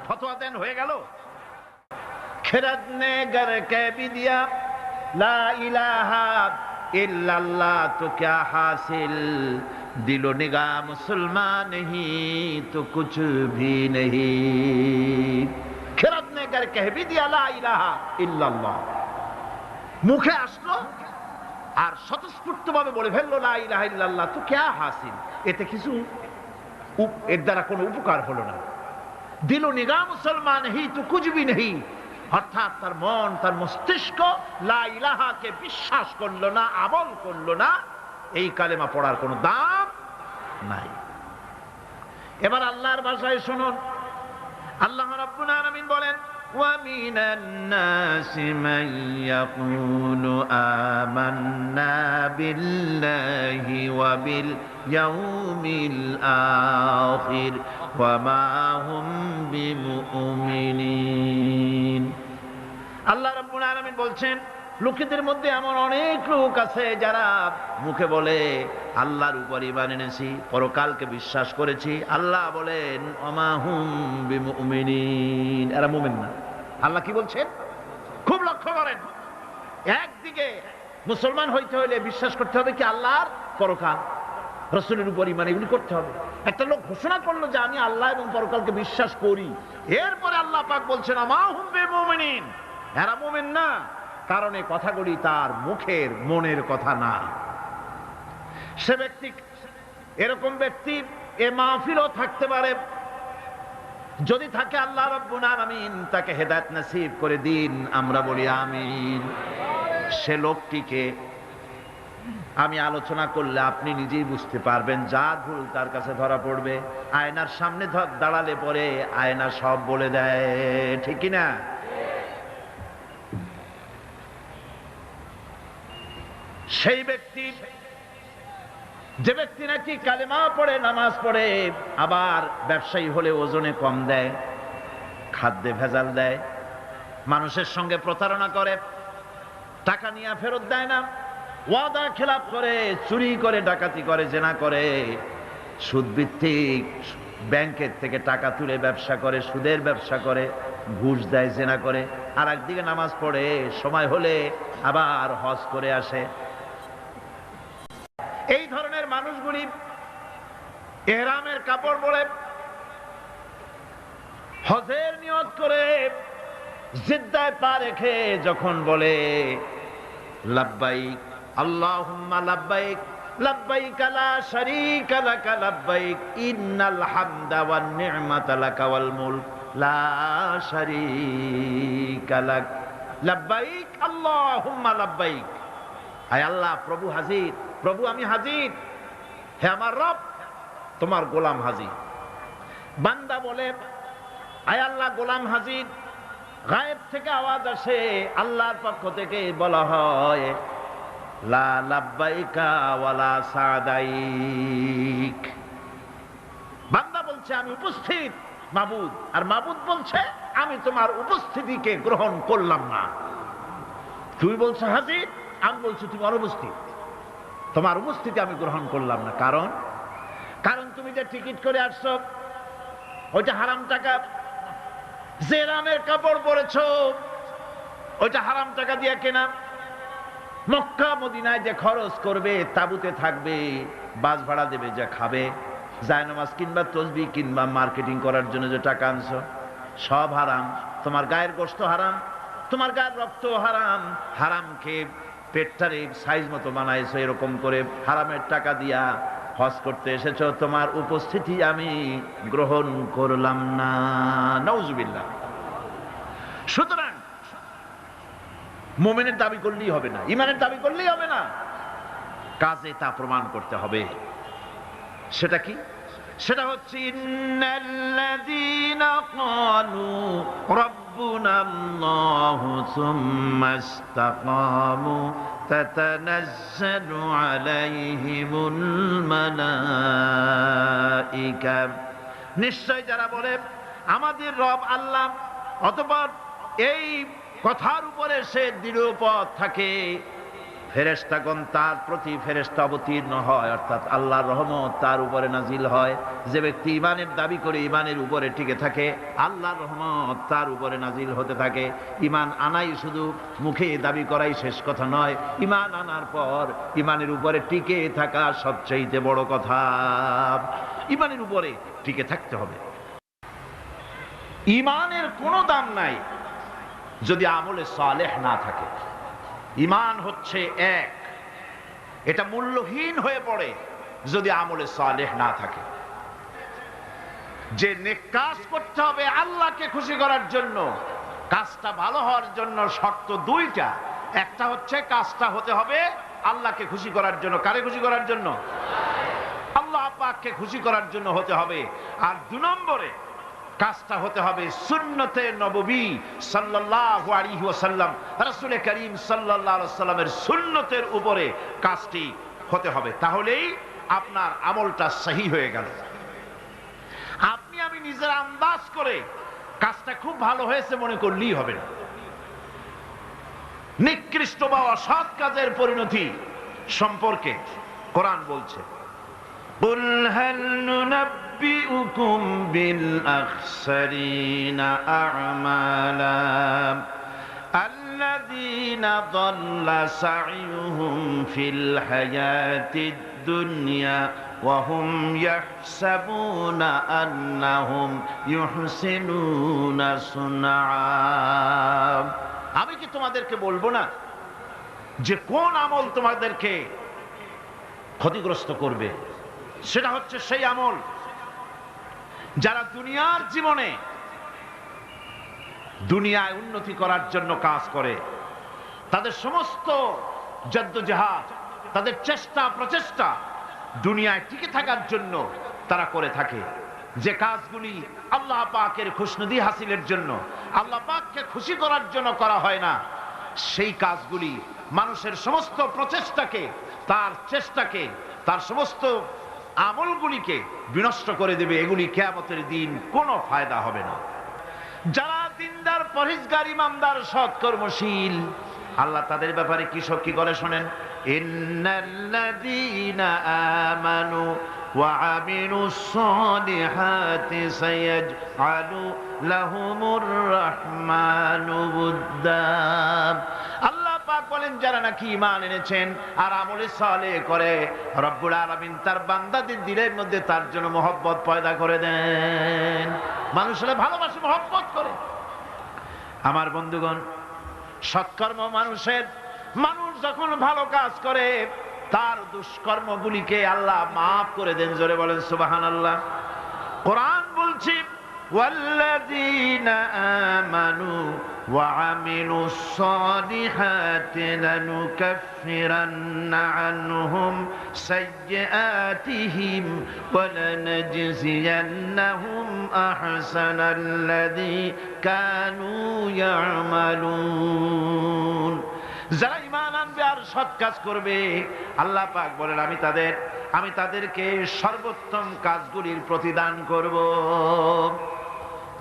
ফতোয়া দেন হয়ে গেল? खिरद ने गर कह भी दिया ला इलाहा इल्लल्लाह तो क्या हासिल, दिलो निगाह मुसलमान नहीं तो कुछ भी नहीं। खिरद ने गर कह भी दिया লা ইলাহা ইল্লাল্লাহ, মুখে আসলো আর স্বতঃস্ফূর্ত ভাবে বলে ফেললো লা ইলাহা ইল্লাল্লাহ তো क्या हासिल, এতে কিছু এর দ্বারা কোনো উপকার হলো না। দিলো নিগাহ মুসলমান হি তো কুছ ভি নেহি, অর্থাৎ তার মন তার মস্তিষ্ক লা ইলাহাকে বিশ্বাস করলো না, আমল করলো না, এই কালেমা পড়ার কোনো দাম নাই। এবার আল্লাহর ভাষায় শুনুন, আল্লাহ রাব্বুল আলামিন বলেন وَمِنَ النَّاسِ مَن يَقُولُ آمَنَّا بِاللَّهِ وَبِالْيَوْمِ الْآخِرِ وَمَا هُمْ بِمُؤْمِنِينَ। আল্লাহ রাব্বুল আলামিন বলছেন, লোকেদের মধ্যে এমন অনেক লোক আছে যারা মুখে বলে আল্লাহর উপর ঈমান এনেছি, পরকালকে বিশ্বাস করেছি। আল্লাহ বলেন ওমা হুম বিমুমিনিন, এরা মুমিন না। আল্লাহ কি বলছেন খুব লক্ষ্য করেন। একদিকে মুসলমান হইতে হলে বিশ্বাস করতে হবে কি আল্লাহর পরকাল, রাসূলের উপর ঈমান, এগুলি করতে হবে। একটা লোক ঘোষণা করলো যে আমি আল্লাহ এবং পরকালকে বিশ্বাস করি, এরপরে আল্লাহ পাক বলছেন ওমা হুম বিমুমিনিন, এরা মুমিন না, কারণ এই কথাগুলি তার মুখের মনের কথা না। সে ব্যক্তি, এরকম ব্যক্তি এ মাহফিলও থাকতে পারে, যদি থাকে আল্লাহ রাব্বুল আলামিন তাকে হেদায়েত নসিব করে দিন, আমরা বলি আমিন। সে লোকটিকে আমি আলোচনা করলে আপনি নিজেই বুঝতে পারবেন, যা ভুল তার কাছে ধরা পড়বে। আয়নার সামনে দাঁড়ালে পরে আয়না সব বলে দেয়, ঠিক কি না? সেই ব্যক্তি, যে ব্যক্তি নাকি কালেমা পড়ে নামাজ পড়ে, আবার ব্যবসায়ী হলে ওজনে কম দেয়, খাদ্যে ভেজাল দেয়, মানুষের সঙ্গে প্রতারণা করে, টাকা নিয়ে ফেরত দেয় না, ওয়াদা খেলাপ করে, চুরি করে, ডাকাতি করে, জেনা করে, সুদ ভিত্তিক ব্যাংকের থেকে টাকা তুলে ব্যবসা করে, সুদের ব্যবসা করে, ঘুষ দেয়, জেনা করে, আর একদিকে নামাজ পড়ে, সময় হলে আবার হজ করে আসে। এই ধরনের মানুষগুলি ইহরামের কাপড় পরে হজের নিয়ত করে জিদ্দায় পা রেখে যখন বলে লাব্বাইক আল্লাহুম্মা লাব্বাইক লাব্বাইক লা শারীকা লাকা লাব্বাইক ইন্নাল হামদা ওয়ান নি'মাতা লাকা ওয়াল মুলক লা শারীকা লাক লাব্বাইক আল্লাহুম্মা লাব্বাইক, আয় আল্লাহ প্রভু হাজির, প্রভু আমি হাজির, হে আমার রব তোমার গোলাম হাজির। বান্দা বলে আয় আল্লাহ গোলাম হাজির, গায়েব থেকে আওয়াজ আসে, আল্লাহর পক্ষ থেকে বলা হয় লা লাব্বাইকা ওয়ালা সাদাইক। বান্দা বলছে আমি উপস্থিত মাবুদ, আর মাবুদ বলছে আমি তোমার উপস্থিতিকে গ্রহণ করলাম না। তুই বলছো হাজির, আমি বলছি তুমি অনুপস্থিত, তোমার উপস্থিতি আমি গ্রহণ করলাম না। কারণ তুমি যে টিকিট করে আসছো ওইটা হারাম টাকা, যে রামের কাপড় পরেছ ওইটা হারাম টাকা দিয়ে কেনা, মক্কা মদিনায় যে খরচ করবে, তাবুতে থাকবে, বাস ভাড়া দেবে, যা খাবে, জায়নামাজ কিনবা, তসবিহ কিনবা, মার্কেটিং করার জন্য যে টাকা আনছো সব হারাম। তোমার গায়ের গোশত হারাম, তোমার গায়ের রক্ত হারাম, হারাম খেয়ে পেটটারে সাইজ মতো বানাইছো, এরকম করে হারামের টাকা দিয়া হজ করতে এসেছো, তোমার উপস্থিতি আমি গ্রহণ করলাম না। নাউজুবিল্লাহ। সুতরাং মুমিনের দাবি করলেই হবে না, ঈমানের দাবি করলেই হবে না, কাজে তা প্রমাণ করতে হবে। সেটা কি? সেটা হচ্ছে ইন্নাল্লাযীনা ক্বালু রাব্বুনাল্লাহু সুম্মা ইসতাকামু তাতানাজ্জালু আলাইহিমুল মালাইকা, নিশ্চয় যারা বলে আমাদের রব আল্লাহ, অতঃপর এই কথার উপরে সে দৃঢ় পথ থাকে, ফেরেশতাগণ তার প্রতি ফেরেশতা অবতীর্ণ হয়, অর্থাৎ আল্লাহর রহমত তার উপরে নাজিল হয়। যে ব্যক্তি ঈমানের দাবি করে ঈমানের উপরে টিকে থাকে, আল্লাহর রহমত তার উপরে নাজিল হতে থাকে। ঈমান আনাই শুধু মুখে দাবি করাই শেষ কথা নয়, ঈমান আনার পর ঈমানের উপরে টিকে থাকা সবচেয়ে বড় কথা। ঈমানের উপরে টিকে থাকতে হবে। ঈমানের কোনো দাম নাই যদি আমলে সালেহ না থাকে। ঈমান হচ্ছে এক, এটা মূল্যহীন হয়ে পড়ে যদি আমলে সালেহ না থাকে। যে নেক কাজ করতে হবে আল্লাহকে খুশি করার জন্য, কাজটা ভালো হওয়ার জন্য শর্ত দুইটা। একটা হচ্ছে কাজটা হতে হবে আল্লাহকে খুশি করার জন্য। কারে খুশি করার জন্য? আল্লাহ পাককে খুশি করার জন্য হতে হবে। আর 2 নম্বরে কাজটা হতে হবে সুন্নতে নববী সাল্লাল্লাহু আলাইহি ওয়াসাল্লাম, রাসূল করিম সাল্লাল্লাহু আলাইহি ওয়াসাল্লামের সুন্নতের উপরে কাজটি হতে হবে। তাহলেই আপনার আমলটা সহি হয়ে গেল। আপনি আমি নিজের আন্দাজ করে কাজটা খুব ভালো হয়েছে মনে করলেই হবে না। নিকৃষ্ট বা অসৎ কাজের পরিণতি সম্পর্কে কোরআন বলছে, قُلْ هَلْ نُنَبِّئُكُمْ بِالْأَخْسَرِينَ أَعْمَالًا الَّذِينَ ضَلَّ سَعْيُهُمْ فِي الْحَيَاةِ الدُّنْيَا وَهُمْ يَحْسَبُونَ أَنَّهُمْ يُحْسِنُونَ صُنْعًا। আমি কি তোমাদেরকে বলবো না যে কোন আমল তোমাদেরকে ক্ষতিগ্রস্ত করবে? সেটা হচ্ছে সেই আমল যারা দুনিয়ার জীবনে দুনিয়ায় উন্নতি করার জন্য কাজ করে, তাদের সমস্ত জদ্দোজাহাদ, তাদের চেষ্টা প্রচেষ্টা দুনিয়ায় টিকে থাকার জন্য তারা করে থাকে। যে কাজগুলি আল্লাহ পাকের খুশনুদি হাসিলের জন্য, আল্লাহ পাককে খুশি করার জন্য করা হয় না, সেই কাজগুলি মানুষের সমস্ত প্রচেষ্টাকে, তার চেষ্টাকে, তার সমস্ত আমলগুলিকে বিনষ্ট করে দেবে। এগুলি কিয়ামতের দিন কোনো ফায়দা হবে না। যারা দিনদার, পরহেজগার, ইমানদার, সৎকর্মশীল, আল্লাহ তাদের ব্যাপারে কি করে শোনেন, ইন্নাল্লাযীনা আমানু ওয়া আমিলুস সালিহাতি সায়াজআলু লাহুমুর রাহমানু উদ্দা। আল্লাহ পাক বলেন, যারা নাকি ঈমান এনেছেন আর আমলে সালেহ করে, রব্বুল আলামিন তার বান্দাদের দিলের মধ্যে তার জন্য মহব্বত পয়দা করে দেন। মানুষেরা ভালোবাসে, মহব্বত করে। আমার বন্ধুগণ, সৎকর্ম মানুষ যখন ভালো কাজ করে তার দুষ্কর্মগুলিকে আল্লাহ মাফ করে দেন। জোরে বলেন সুবহানাল্লাহ। কোরআন বলছে, والذين آمنوا وعملوا الصالحات لنكفرن عنهم سيئاتهم ولنجزينهم أحسن الذي كانوا يعملون। যারা ঈমান আনবে আর সৎ কাজ করবে, আল্লাহ পাক বলেন আমি তাদেরকে সর্বোত্তম কাজগুলির প্রতিদান করব।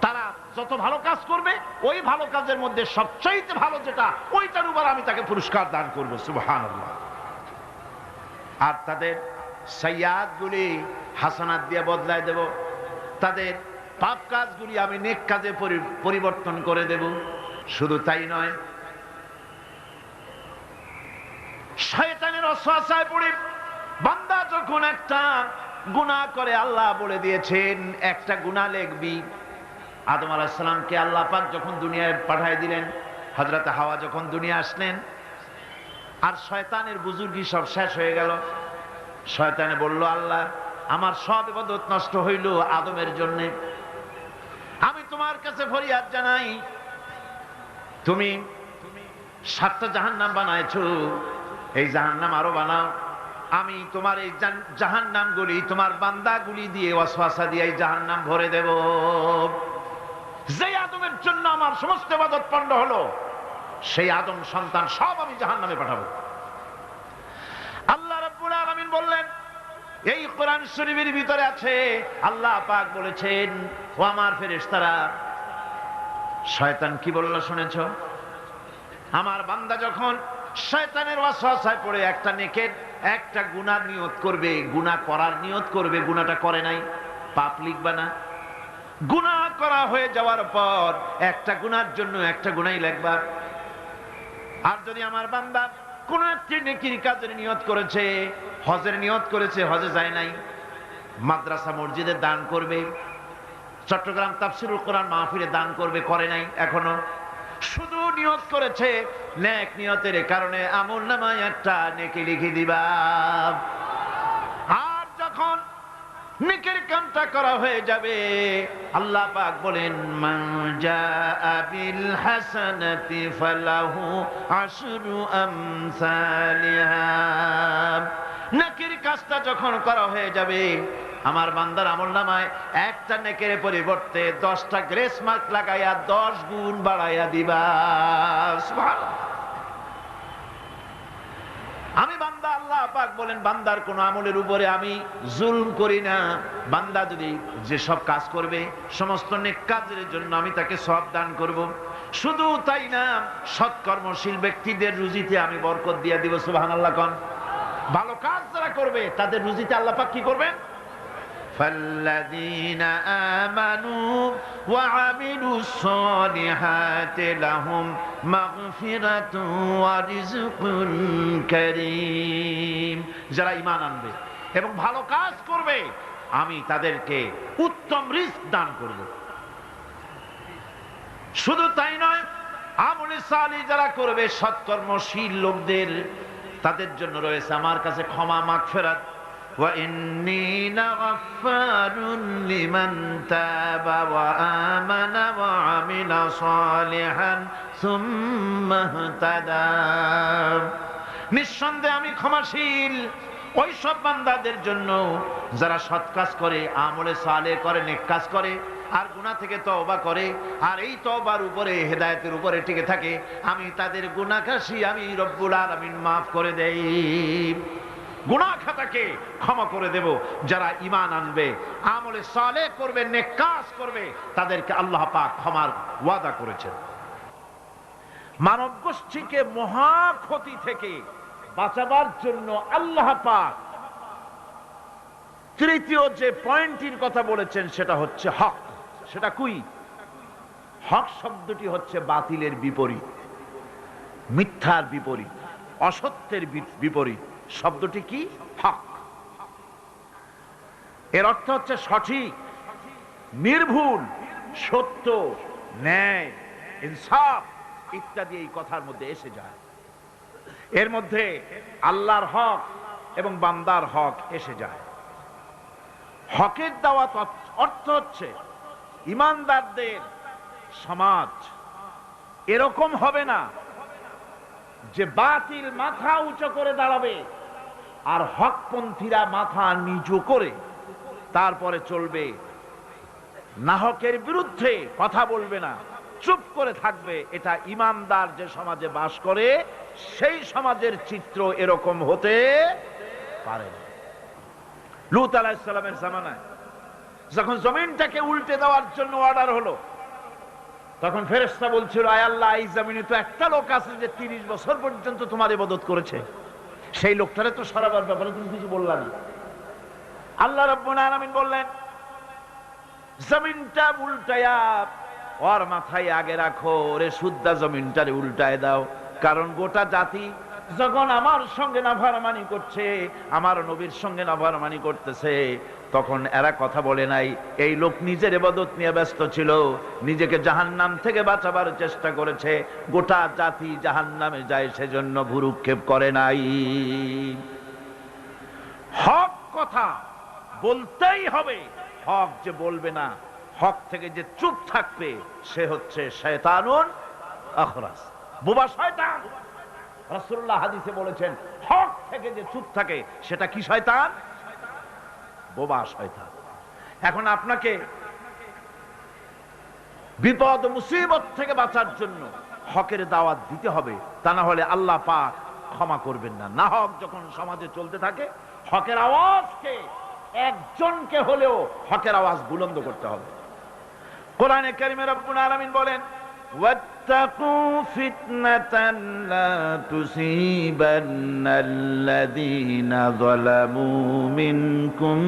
তারা যত ভালো কাজ করবে ওই ভালো কাজের মধ্যে সবচাইতে ভালো যেটা, ওইটার উপর আমি তাকে পুরস্কার দান করব। সুবহানাল্লাহ। আর তাদের সাইয়্যাতগুলি হাসানাত দিয়ে বদলায় দেব, তাদের পাপ কাজগুলি আমি নেক কাজে পরিবর্তন করে দেব। শুধু তাই নয়, শয়তানের ওয়াসওয়াসায় পড়ে বান্দা যখন একটা গুনাহ করে, আল্লাহ বলে দিয়েছেন একটা গুনাহ লিখবি। আদম আলাইহিস সালামকে আল্লাহ পাক যখন দুনিয়ায় পাঠিয়ে দিলেন, হযরত হাওয়া যখন দুনিয়া আসলেন, আর শয়তানের বুজুর্গি সব শেষ হয়ে গেল। শয়তানে বলল, আল্লাহ আমার সব ইবাদত নষ্ট হইল আদমের জন্য। আমি তোমার কাছে ফরিয়াদ জানাই, তুমি 7টা জাহান্নাম বানাইছো, এই জাহান্নাম আরো বানাও। আমি তোমার এই জাহান্নামগুলি তোমার বান্দাগুলি দিয়ে ওয়াসওয়াসা দিয়ে এই জাহান্নাম ভরে দেব। যে আদমের জন্য আমার সমস্ত ইবাদত পণ্ড হলো, সেই আদম সন্তান সব আমি জাহান্নামে পাঠাবো। আল্লাহ রাব্বুল আলামিন বললেন, এই কোরআন শরীফের ভিতরে আছে, আল্লাহ পাক বলেছেন, ও আমার ফেরেশতারা, শয়তান কি বলল শুনেছো? আমার বান্দা যখন শয়তানের ওয়াসওয়াসায় পড়ে একটা নেকের একটা গুনাহ নিয়ত করবে, গুনাহ করার নিয়ত করবে, গুনাহটা করে নাই, পাপ লিখবা না। গুনাহ করা হয়ে যাওয়ার পর একটা গুনার জন্য একটা গুনাহই লিখবা। আর যদি আমার বান্দা কোন একটি নেকির কাজের নিয়ত করেছে, হজের নিয়ত করেছে, হজে যায় নাই, মাদ্রাসা মসজিদে দান করবে, চট্টগ্রাম তাফসিরুল কোরআন মাহফিলে দান করবে, করে নাই এখনো, শুধু নিয়ত করেছে, নেক নিয়তের কারণে আমলনামায় একটা নেকি লিখে দিবা। আর যখন নেকের কামটা করা হয়ে যাবে, আল্লাহ পাক বলেন মান জাআ বিল হাসানাতি ফালাহু আশরু আমসালিহা। নেকের কাজটা যখন করা হয়ে যাবে, আমার বান্দার আমলনামায় একটা নেকের পরিবর্তে 10টা গ্রেস মার্ক লাগাইয়া 10 গুণ বাড়াইয়া দিবা। সুবহানাল্লাহ। আমি বান্দা, আল্লাহ পাক বলেন বান্দার কোন আমলের উপরে আমি জুলম করি না। বান্দা যদি যে সব কাজ করবে, সমস্ত নেক কাজের জন্য আমি তাকে সওয়াব দান করব। শুধু তাই না, সৎকর্মশীল ব্যক্তিদের রুজিতে আমি বরকত দিয়ে দিব। সুবহানাল্লাহ কোন। ভালো কাজ যারা করবে তাদের রুজিতে আল্লাহ পাক কি করবেন? فالذين آمنوا وعملوا الصالحات لهم مغفرة ورزق كريم। যারা ঈমান আনবে এবং ভালো কাজ করবে, আমি তাদেরকে উত্তম রিজক দান করব। শুধু তাই নয়, আমলে সালিহ যারা করবে, সৎকর্মশীল লোকদের, তাদের জন্য রয়েছে আমার কাছে ক্ষমা, মাগফিরাত। وَإِنِّي لَغَفَّارٌ لِمَنْ تَابَ وَآمَنَ وَعَمِلَ صَالِحًا ثُمَّ اهْتَدَى। নিঃসন্দেহে আমি ক্ষমাশীল ওই সব বান্দাদের জন্য যারা সৎ কাজ করে, আমলে সালেহ করে, নেক কাজ করে, আর গুনাহ থেকে তওবা করে, আর এই তওবার উপরে, হেদায়েতের উপরে টিকে থাকে। আমি তাদের গুনাহ খাসি আমি রব্বুল আলামিন মাফ করে দেই। গুনাহ খাতাকে ক্ষমা করে দেব। যারা ঈমান আনবে, আমলে সালেহ করবে, নেক কাজ করবে, তাদেরকে আল্লাহ পাক ক্ষমার ওয়াদা করেছেন। মানব গোষ্ঠীকে মহা ক্ষতি থেকে বাঁচাবার জন্য আল্লাহ পাক তৃতীয় যে পয়েন্টের কথা বলেছেন সেটা হচ্ছে হক। সেটা কুই? হক শব্দটি হচ্ছে বাতিলের বিপরীত, মিথ্যার বিপরীত, অসত্যের বিপরীত। শব্দটি কি? হক। এর অর্থ হচ্ছে সঠিক, নির্ভুল, সত্য, ন্যায়, ইনসাফ ইত্যাদি এই কথার মধ্যে এসে যায়। এর মধ্যে আল্লাহর হক এবং বান্দার হক এসে যায়। হকের দাওয়াত অর্থ হচ্ছে ঈমানদারদের সমাজ এরকম হবে না যে বাতিল মাথা উঁচু করে দাঁড়াবে আর হকপন্থীরা মাথা নিচু করে তারপরে চলবে, নাহকের বিরুদ্ধে কথা বলবে না, চুপ করে থাকবে। এটা ঈমানদার যে সমাজে বাস করে সেই সমাজের চিত্র এরকম হতে পারে না। লূত আলাইহিস সালামের জামানায় যখন জমিনটাকে উল্টে দেওয়ার জন্য অর্ডার হলো, তখন ফেরেশতা বলছিল, আয় আল্লাহ, এই জমিনে তো একটা লোক আছে যে 30 বছর পর্যন্ত তোমার ইবাদত করেছে, সেই লোকটারে তো সরাবার ব্যাপারে তুমি কিছু বললা না। আল্লাহ রাব্বুল আলামিন বললেন, জমিনটা উল্টায়া ওর মাথায় আগে রাখো, ওরে শুদ্ধা জমিনটারে উল্টায় দাও। কারণ গোটা জাতি যখন আমার সঙ্গে নাফরমানি করছে, আমার নবীর সঙ্গে নাফরমানি করতেছে, তখন এরা কথা বলে নাই। এই লোক নিজের ইবাদত নিয়ে ব্যস্ত ছিল, নিজেকে জাহান্নাম থেকে বাঁচাবার চেষ্টা করেছে। গোটা জাতি জাহান্নামে যায় সেজন্য ভুরুক্ষেপ করে নাই। হক কথা বলতেই হবে। হক যে বলবে না, হক থেকে যে চুপ থাকবে, সে হচ্ছে শয়তানুন আখরাস, বোবা শয়তান। রাসূলুল্লাহ হাদিসে বলেছেন, হক থেকে যে চুপ থাকে সেটা কি শয়তান? বোবা শয়তান। এখন আপনাকে বিপদ মুসিবত থেকে বাঁচার জন্য হকের দাওয়াত দিতে হবে, তা না হলে আল্লাহ পাক ক্ষমা করবেন না। না হক যখন সমাজে চলতে থাকে, হকের আওয়াজকে একজনকে হলেও হকের আওয়াজ বুলন্দ করতে হবে। কোরআনে কারিমে রব্বুল আলামিন বলেন, واتقوا فتنة لا تصيبن الذين ظلموا منكم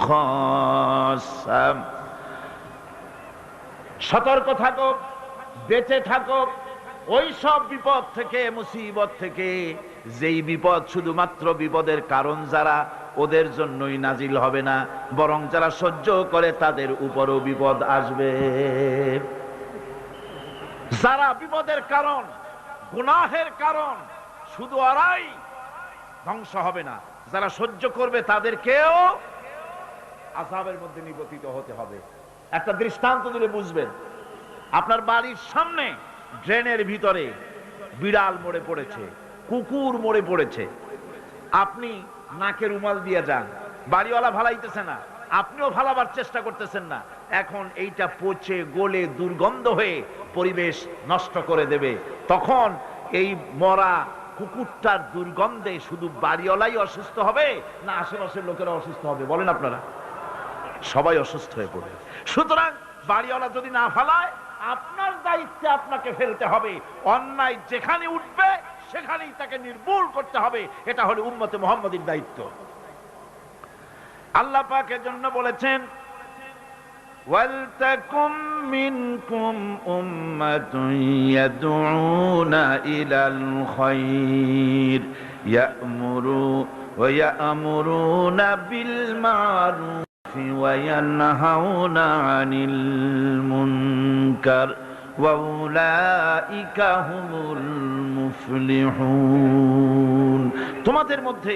خاصة। সতর্ক থাকো, বেঁচে থাকো ওই সব বিপদ থেকে, মুসিবত থেকে, যেই বিপদ শুধুমাত্র বিপদের কারণ যারা ওদের জন্যই নাজিল হবে না, বরং যারা সহ্য করে তাদের উপরও বিপদ আসবে। যারা বিপদের কারণ, গুনাহের কারণ, শুধু ওরাই ধ্বংস হবে না, যারা সহ্য করবে তাদেরকেও আযাবের মধ্যে নিপতিত হতে হবে। একটা দৃষ্টান্ত দিলে বুঝবেন। আপনার বাড়ির সামনে ড্রেনের ভিতরে বিড়াল মরে পড়েছে, কুকুর মরে পড়েছে, আপনি নাকে রুমাল দিয়ে যান, বাড়িওয়ালা ভালাইতেছে না, আপনিও ভালাবার চেষ্টা করতেছেন না। এখন এইটা পচে গলে দুর্গন্ধ হয়ে পরিবেশ নষ্ট করে দেবে। তখন এই মরা কুকুরটার দুর্গন্ধে শুধু বাড়িওয়ালাই অসুস্থ হবে না আশেপাশের লোকেরা অসুস্থ হবে? বলেন আপনারা, সবাই অসুস্থ হয়ে পড়বে। সুতরাং বাড়িওয়ালা যদি না ফালায়, আপনার দায়িত্বে আপনাকে ফেলতে হবে। অন্যায় যেখানে উঠবে সেখানেই তাকে নির্মূল করতে হবে। এটা হলো উম্মতে মুহাম্মাদীর দায়িত্ব। আল্লাহ পাক এর জন্য বলেছেন, ওয়ালতাকুম মিনকুম উম্মাতুন ইয়াদউনা ইলাল খায়র ইয়া'মুরুনা বিল মা'রুফ ওয়া ইয়ানহাউনা আনিল মুনকার ওয়া উলাইকা হুমুল মুফলিহুন। তোমাদের মধ্যে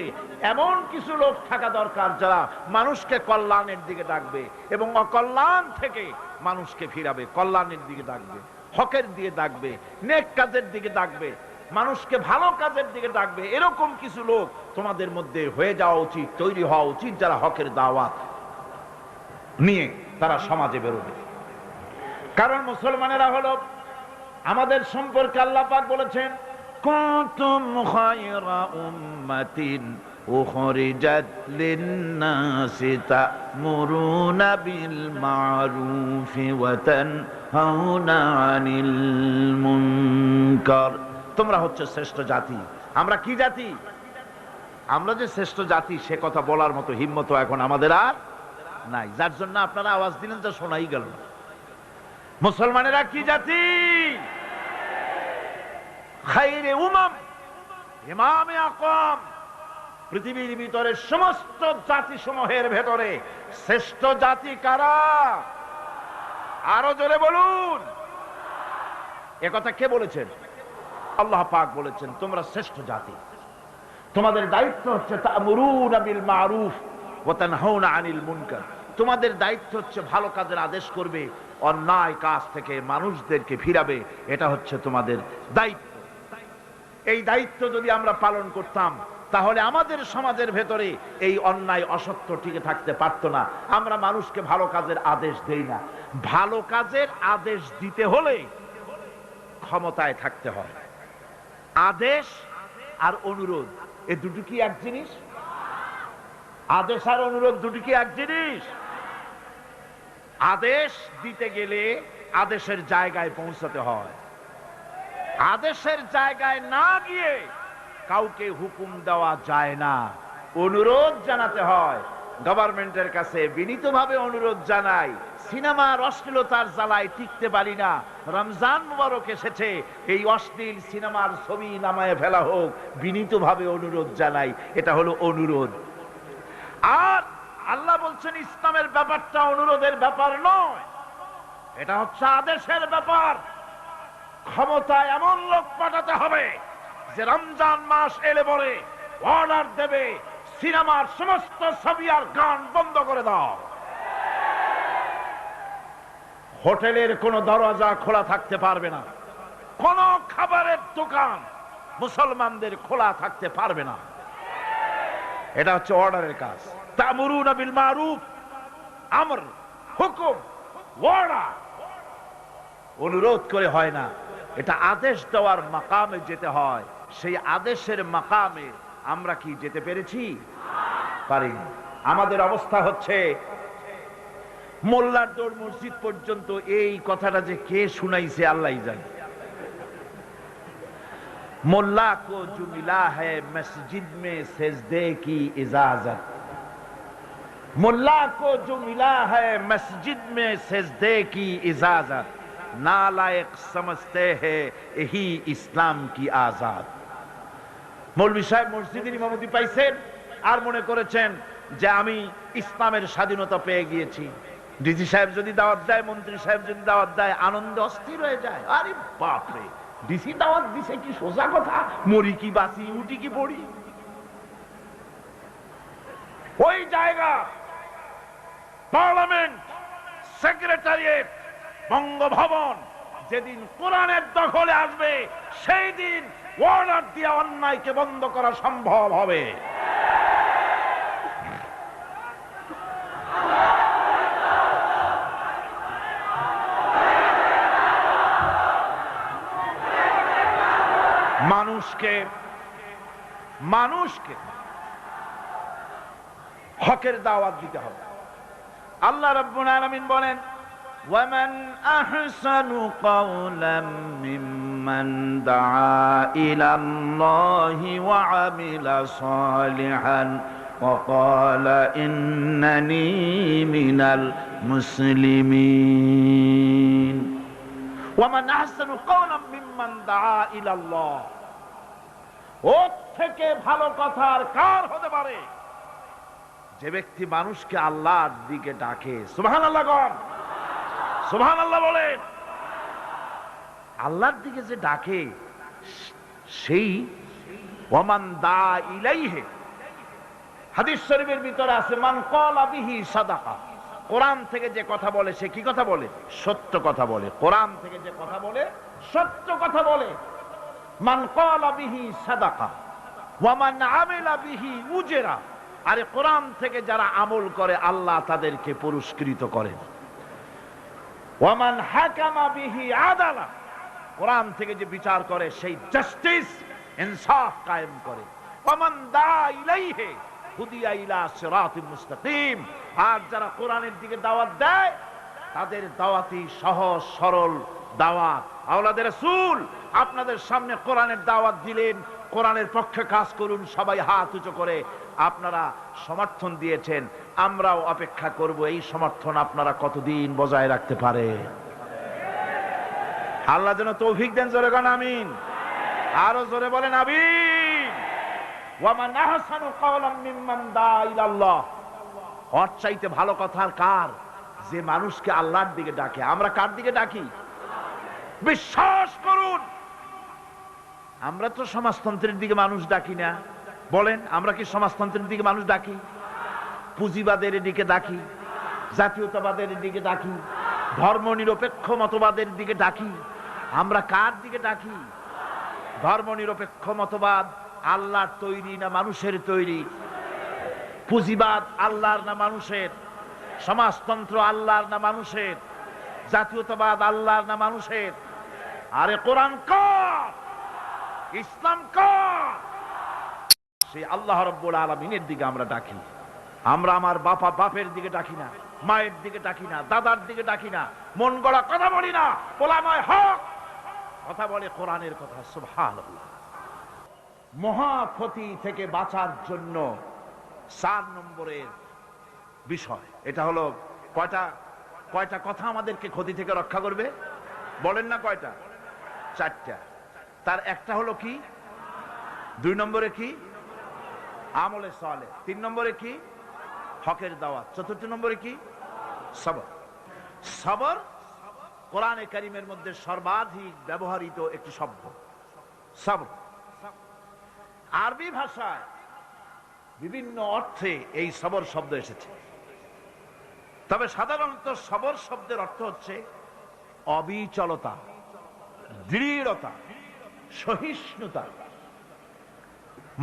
এমন কিছু লোক থাকা দরকার যারা মানুষকে কল্যাণের দিকে ডাকবে এবং অকল্যাণ থেকে মানুষকে ফিরাবে, কল্যাণের দিকে ডাকবে, হকের দিকে ডাকবে, নেক কাজের দিকে ডাকবে, মানুষকে ভালো কাজের দিকে ডাকবে। এরকম কিছু লোক তোমাদের মধ্যে হয়ে যাওয়া উচিত, তৈরি হওয়া উচিত, যারা হকের দাওয়াত নিয়ে তারা সমাজে বেরোবে। কারণ মুসলমানেরা হলো আমাদের সম্পর্কে আল্লাহ পাক বলেছেন, কুনতুম খায়রা উম্মাতিন উখরিজাত লিন-নাসি তা'মুরুনা বিল মা'রুফ ওয়া তানহাউনা আনিল মুনকার। তোমরা হচ্ছে শ্রেষ্ঠ জাতি। আমরা কি জাতি? আমরা যে শ্রেষ্ঠ জাতি সে কথা বলার মতো হিম্মত এখন আমাদের আর নাই, যার জন্য আপনারা আওয়াজ দিলেন যা শোনাই গেল না। মুসলমানেরা কি জাতি? খায়রে উমাম, ইমামে আকওয়াম। পৃথিবীর ভিতরে সমস্ত জাতি সমূহের ভেতরে শ্রেষ্ঠ জাতি কারা? আরো জোরে বলুন। এ কথা কে বলেছেন? আল্লাহ পাক বলেছেন, তোমরা শ্রেষ্ঠ জাতি। তোমাদের দায়িত্ব হচ্ছে তা'মুরুনা বিল মা'রুফ ওয়া তানহাউনা আনিল মুনকার। তোমাদের দায়িত্ব হচ্ছে ভালো কাজের আদেশ করবে, অন্যায় কাজ থেকে মানুষদেরকে ফিরাবে। এটা হচ্ছে তোমাদের দায়িত্ব। এই দায়িত্ব যদি আমরা পালন করতাম তাহলে আমাদের সমাজের ভেতরে এই অন্যায় অসত্য টিকে থাকতে পারত না। আমরা মানুষকে ভালো কাজের আদেশ দেই না। ভালো কাজের আদেশ দিতে হলে ক্ষমতায় থাকতে হয়। আদেশ আর অনুরোধ এ দুটো কি এক জিনিস? আদেশ আর অনুরোধ দুটো কি এক জিনিস? আদেশ দিতে গেলে আদেশের জায়গায় পৌঁছাতে হয়। আদেশের জায়গায় না গিয়ে কাউকে হুকুম দেওয়া যায় না, অনুরোধ জানাতে হয়। গভর্নমেন্টের কাছে বিনীতভাবে অনুরোধ জানাই, সিনেমার অশ্লীলতার জ্বালায় টিকতে পারি না, রমজান মুবারক এসেছে, এই অশ্লীল সিনেমার ছবি নামায় ফেলা হোক, বিনীতভাবে অনুরোধ জানাই। এটা হলো অনুরোধ। আর আল্লাহ বলছেন ইসলামের ব্যাপারটা অনুরোধের ব্যাপার নয়, এটা হচ্ছে আদেশের ব্যাপার। ক্ষমতায় এমন লোক পাঠাতে হবে যে রমজান মাস এলে পরে অর্ডার দেবে, সিনেমার সমস্ত ছবি আর গান বন্ধ করে দাও। হোটেলের কোনো দরজা খোলা থাকতে পারবে না, কোন খাবারের দোকান মুসলমানদের খোলা থাকতে পারবে না। এটা হচ্ছে অর্ডারের কাজ। তা'মুরুনা বিল মা'রুফ, আমর, হুকুম, অর্ডার। অনুরোধ করে হয় না, এটা আদেশ দেওয়ার মাকামে যেতে হয়। সেই আদেশের মাকামে আমরা কি যেতে পেরেছি? পারিনি। আমাদের অবস্থা হচ্ছে মোল্লার দৌড় মসজিদ পর্যন্ত। এই কথাটা যে কে শুনাইছে আল্লাহই জানে। मुल्ला को जो मिला है मस्जिद में सजदे की इजाजत, मुल्ला को जो मिला है मस्जिद में सजदे की इजाजत, नालायक समझते हैं यही इस्लाम की आजाद। মৌলভী সাহেব মসজিদের ইমামতি পাইছেন আর মনে করেছেন যে আমি ইসলামের স্বাধীনতা পেয়ে গিয়েছি। ডিসি সাহেব যদি দাওয়াত দেয়, মন্ত্রী সাহেব যদি দাওয়াত দেয়, আনন্দে অস্থির হয়ে যায়। আরে বাপরে, ডিসি দাওয়াত দিছে, কি সোজা কথা, মরি কি বাঁচি, উঠি কি পড়ি। ওই জায়গা পার্লামেন্ট, সেক্রেটারিয়েট, বঙ্গভবন যেদিন কোরআনের দখলে আসবে সেই দিন অর্ডার দিয়ে অন্যায়কে বন্ধ করা সম্ভব হবে। মানুষকে হকের দাওয়াত দিতে হবে। আল্লাহ রাব্বুল আলামিন বলেন, وَمَنْ أَحْسَنُ قَوْلًا مِّمَّنْ دَعَا إِلَى اللَّهِ وَعَمِلَ صَالِحًا وَقَالَ إِنَّنِي مِنَ الْمُسْلِمِينَ وَمَنْ أَحْسَنُ قَوْلًا مِّمَّنْ دَعَا إِلَى اللَّهِ, ওর থেকে ভালো কথা আর কার হতে পারে যে ব্যক্তি মানুষকে আল্লাহর দিকে ডাকে। সুবহানাল্লাহ বলেন, সুবহানাল্লাহ বলেন। আল্লাহর দিকে যে ডাকে সেই ওয়ামান দা ইলাইহি, হাদিস শরীফের ভিতরে আছে মান ক্বালা বিহি সাদাকা, কোরআন থেকে যে কথা বলে সে কি কথা বলে? সত্য কথা বলে। কোরআন থেকে যে কথা বলে সত্য কথা বলে। মান ক্বালা বিহি সাদাকা ওয়া মান আমিলা বিহি উজরা, আরে কোরআন থেকে যারা আমল করে আল্লাহ তাদেরকে পুরস্কৃত করেন। ওয়া মান হাকামা বিহি আদালা, কোরআন থেকে যে বিচার করে সেই জাস্টিস, ইনসাফ কায়েম করে। ওয়া মান দা ইলাইহি হুদিয়া ইলা সিরাতিল মুস্তাকিম, আর যারা কোরআনের দিকে দাওয়াত দেয় তাদের দাওয়াতই সহজ সরল দাওয়াত। আওলাদের রাসূল আপনাদের সামনে কোরআনের দাওয়াত দিলেন, কোরআনের পক্ষে কাজ করুন, সবাই হাত উঁচু করে আপনারা সমর্থন দিয়েছেন। আমরাও অপেক্ষা করব এই সমর্থন আপনারা কতদিন বজায় রাখতে পারে। আল্লাহ যেন তৌফিক দেন। জোরে বলেন আমিন, আরো জোরে বলেন আমিন। ওয়া মান আহসানু কাওলাম মিম্মান দা ইলাল্লাহ, ওর চাইতে ভালো কথা আর কার যে মানুষকে আল্লাহর দিকে ডাকে। আমরা কার দিকে ডাকি? বিশ্বাস করুন, আমরা তো সমাজতন্ত্রের দিকে মানুষ ডাকি না। বলেন, আমরা কি সমাজতন্ত্রের দিকে মানুষ ডাকি? পুঁজিবাদের দিকে ডাকি, জাতীয়তাবাদের দিকে ডাকি, ধর্ম নিরপেক্ষ মতবাদের দিকে ডাকি। আমরা কার দিকে ডাকি? ধর্ম নিরপেক্ষ মতবাদ আল্লাহর তৈরি না মানুষের তৈরি? পুঁজিবাদ আল্লাহর না মানুষের? সমাজতন্ত্র আল্লাহর না মানুষের? জাতীয়তাবাদ আল্লাহর না মানুষের? আরে কোরআন কার? ইসলাম কার? সেই আল্লাহ রাব্বুল আলামিনের দিকে আমরা ডাকি। আমরা আমার বাপের দিকে ডাকি না, মায়ের দিকে ডাকি না, দাদার দিকে ডাকি না, মন গড়া কথা বলি না। ওলামায়ে হক কথা বলে কোরআনের কথা। সুবহানাল্লাহ। মহা ক্ষতি থেকে বাঁচার জন্য 4 নম্বরের বিষয়, এটা হলো কয়টা কথা আমাদেরকে ক্ষতি থেকে রক্ষা করবে? বলেন না কয়টা? 4টা। তার একটা হলো কি? 2 নম্বরে কি? আমলে সালেহ। 3 নম্বরে কি? হকের দাওয়াত। 4 নম্বরে কি? সবর। সবর কোরআনে কারীমের মধ্যে সর্বাধিক ব্যবহৃত একটি শব্দ সবর। আরবি ভাষায় বিভিন্ন অর্থে এই সবর শব্দ এসেছে, তবে সাধারণত সবর শব্দের অর্থ হচ্ছে অবিচলতা, দৃঢ়তা, সহিষ্ণুতা,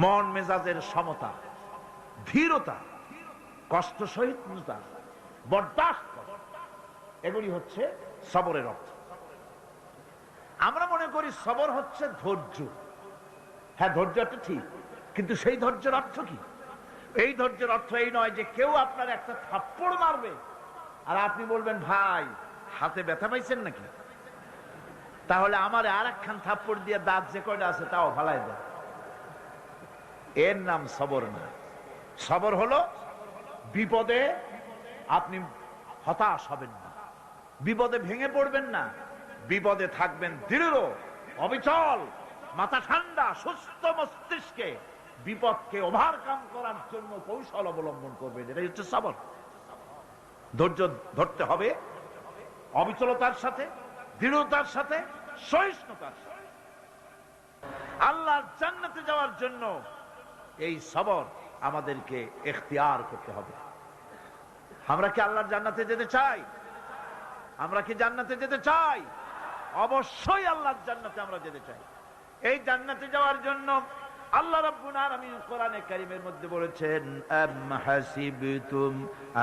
মন মেজাজের সমতা, ধীরতা, কষ্ট সহিষ্ণুতা, বরদাস্ত, এগুলি হচ্ছে সবরের অর্থ। আমরা মনে করি সবর হচ্ছে ধৈর্য। হ্যাঁ, ধৈর্যটা ঠিক, কিন্তু সেই ধৈর্যের অর্থ কি? এই ধৈর্যের অর্থ এই নয় যে কেউ আপনার একটা থাপ্পড় মারবে আর আপনি বলবেন ভাই হাতে ব্যথা পাইছেন নাকি, তাহলে আমার আর একখান থাপ্পড় দিয়ে দাঁত যে কয়টা আছে তাও ফালাই দেয়। এর নাম সবর না। সবর হলো বিপদে আপনি হতাশ হবেন না, বিপদে ভেঙে পড়বেন না, বিপদে থাকবেন দৃঢ় অবিচল, মাথা ঠান্ডা, সুস্থ মস্তিষ্কে বিপদকে ওভারকাম করার জন্য কৌশল অবলম্বন করবেন। এটাই হচ্ছে সবর। ধৈর্য ধরতে হবে অবিচলতার সাথে, দৃঢ়তার সাথে, সহিষ্ণুতার সাথে। আল্লাহর জান্নাতে যাওয়ার জন্য এই সবর আমাদেরকে ইখতিয়ার করতে হবে। আমরা কি আল্লাহর জান্নাতে যেতে চাই? আমরা কি জান্নাতে যেতে চাই? অবশ্যই আল্লাহর জান্নাতে আমরা যেতে চাই। এই জান্নাতে যাওয়ার জন্য আল্লাহ রাব্বুল আলামিন কোরআনে কারীমের মধ্যে বলেছেন, আম হাসিবতুম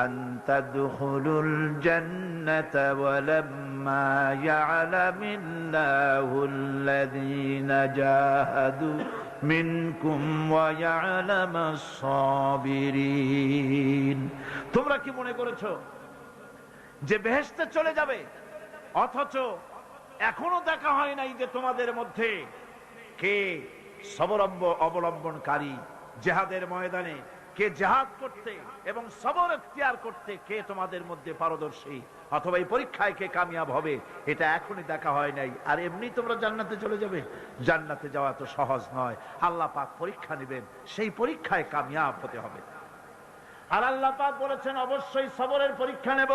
আন তাদখুলুল জান্নাতা ওয়া লাম্মা ইয়া'লামিল্লাহুল্লাযীনা জাহাদু মিনকুম ওয়া ইয়া'লামাস সাবিরিন। তোমরা কি মনে করেছো যে বেহেশতে চলে যাবে, অথচ এখনো দেখা হয় নাই যে তোমাদের মধ্যে কে সবর অবলম্বনকারী, জিহাদের ময়দানে কে জিহাদ করতে এবং সবর ইখতিয়ার করতে কে তোমাদের মধ্যে পারদর্শী, অথবা এই পরীক্ষায় কে কামিয়াব হবে, এটা এখনই দেখা হয় নাই। আর এমনি তোমরা জান্নাতে চলে যাবে? জান্নাতে যাওয়া তো সহজ নয়। আল্লাহ পাক পরীক্ষা নেবেন, সেই পরীক্ষায় কামিয়াব হতে হবে। আর আল্লাহ পাক বলেছেন অবশ্যই সবরের পরীক্ষা নেব।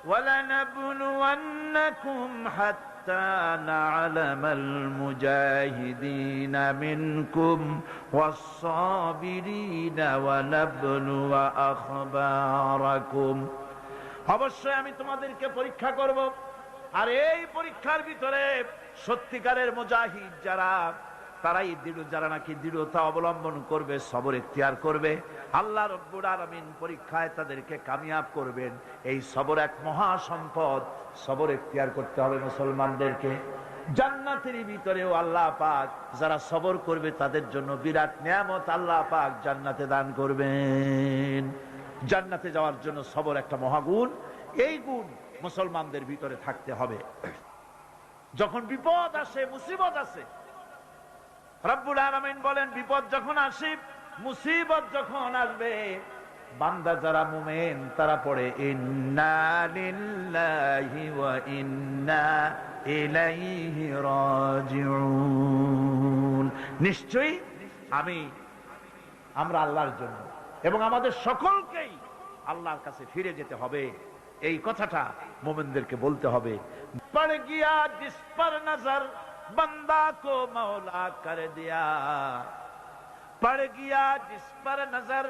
ওয়ালানাবলুওয়ান্নাকুম হাত্তা না'লামাল মুজাহিদিনা মিনকুম ওয়াস-সাবিরিনা ওয়া নাবলুয়া আখবারাকুম। অবশ্যই আমি তোমাদেরকে পরীক্ষা করব, আর এই পরীক্ষার ভিতরে সত্যিকারের মুজাহিদ যারা, তারাই দৃঢ়, যারা নাকি দৃঢ়তা অবলম্বন করবে, সবর ইখতিয়ার করবে, আল্লাহ রাব্বুল আলামিন পরীক্ষায় তাদেরকে কামিয়াব করবেন। এই সবর এক মহা সম্পদ। সবর ইখতিয়ার করতে হবে মুসলমানদেরকে। জান্নাতের ভিতরেও আল্লাহ পাক যারা সবর করবে তাদের জন্য বিরাট নিয়ামত আল্লাহ পাক জান্নাতে দান করবেন। জান্নাতে যাওয়ার জন্য সবর একটা মহাগুণ। এই গুণ মুসলমানদের ভিতরে থাকতে হবে। যখন বিপদ আসে, মুসিবত আসে, রব্বুল আলামিন বলেন বিপদ যখন আসে, মুসিবত যখন আসবে, বান্দা যারা মুমিন তারা পড়ে ইন্না লিল্লাহি ওয়া ইন্না ইলাইহি রাজিউন। নিশ্চয়ই আমরা আল্লাহর জন্য এবং আমাদের সকলকেই আল্লাহর কাছে ফিরে যেতে হবে। এই কথাটা মুমিনদেরকে বলতে হবে। পড় গিয়া জিস পর নজর बंदा को मौला कर दिया, पड़ गया जिस पर नजर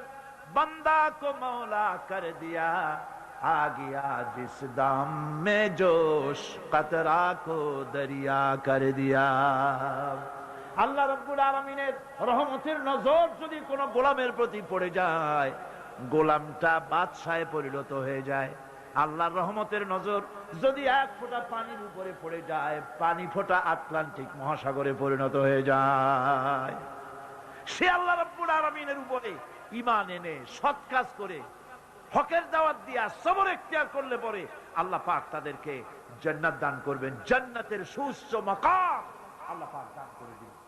बंदा को मौला कर दिया, आ गया जिस दाम में जोश कतरा को दरिया कर दिया। আল্লাহ রাব্বুল আলামিনের রহমতের নজর যদি কোন গোলামের প্রতি পড়ে যায়, গোলামটা বাদশাহে পরিণত হয়ে যায়। আল্লাহর রহমতের নজর যদি এক ফোঁটা পানির উপরে পড়ে যায়, পানি ফোঁটা আটলান্টিক মহাসাগরে পরিণত হয়ে যায়। সে আল্লাহ রাব্বুল আলামিনের উপরে ঈমান এনে সৎ কাজ করে হকের দাওয়াত দিয়া সবর ইখতিয়ার করলে পরে আল্লাহ পাক তাদেরকে জান্নাত দান করবেন। জান্নাতের সুউচ্চ মাকাম আল্লাহ পাক দান করে দিবেন।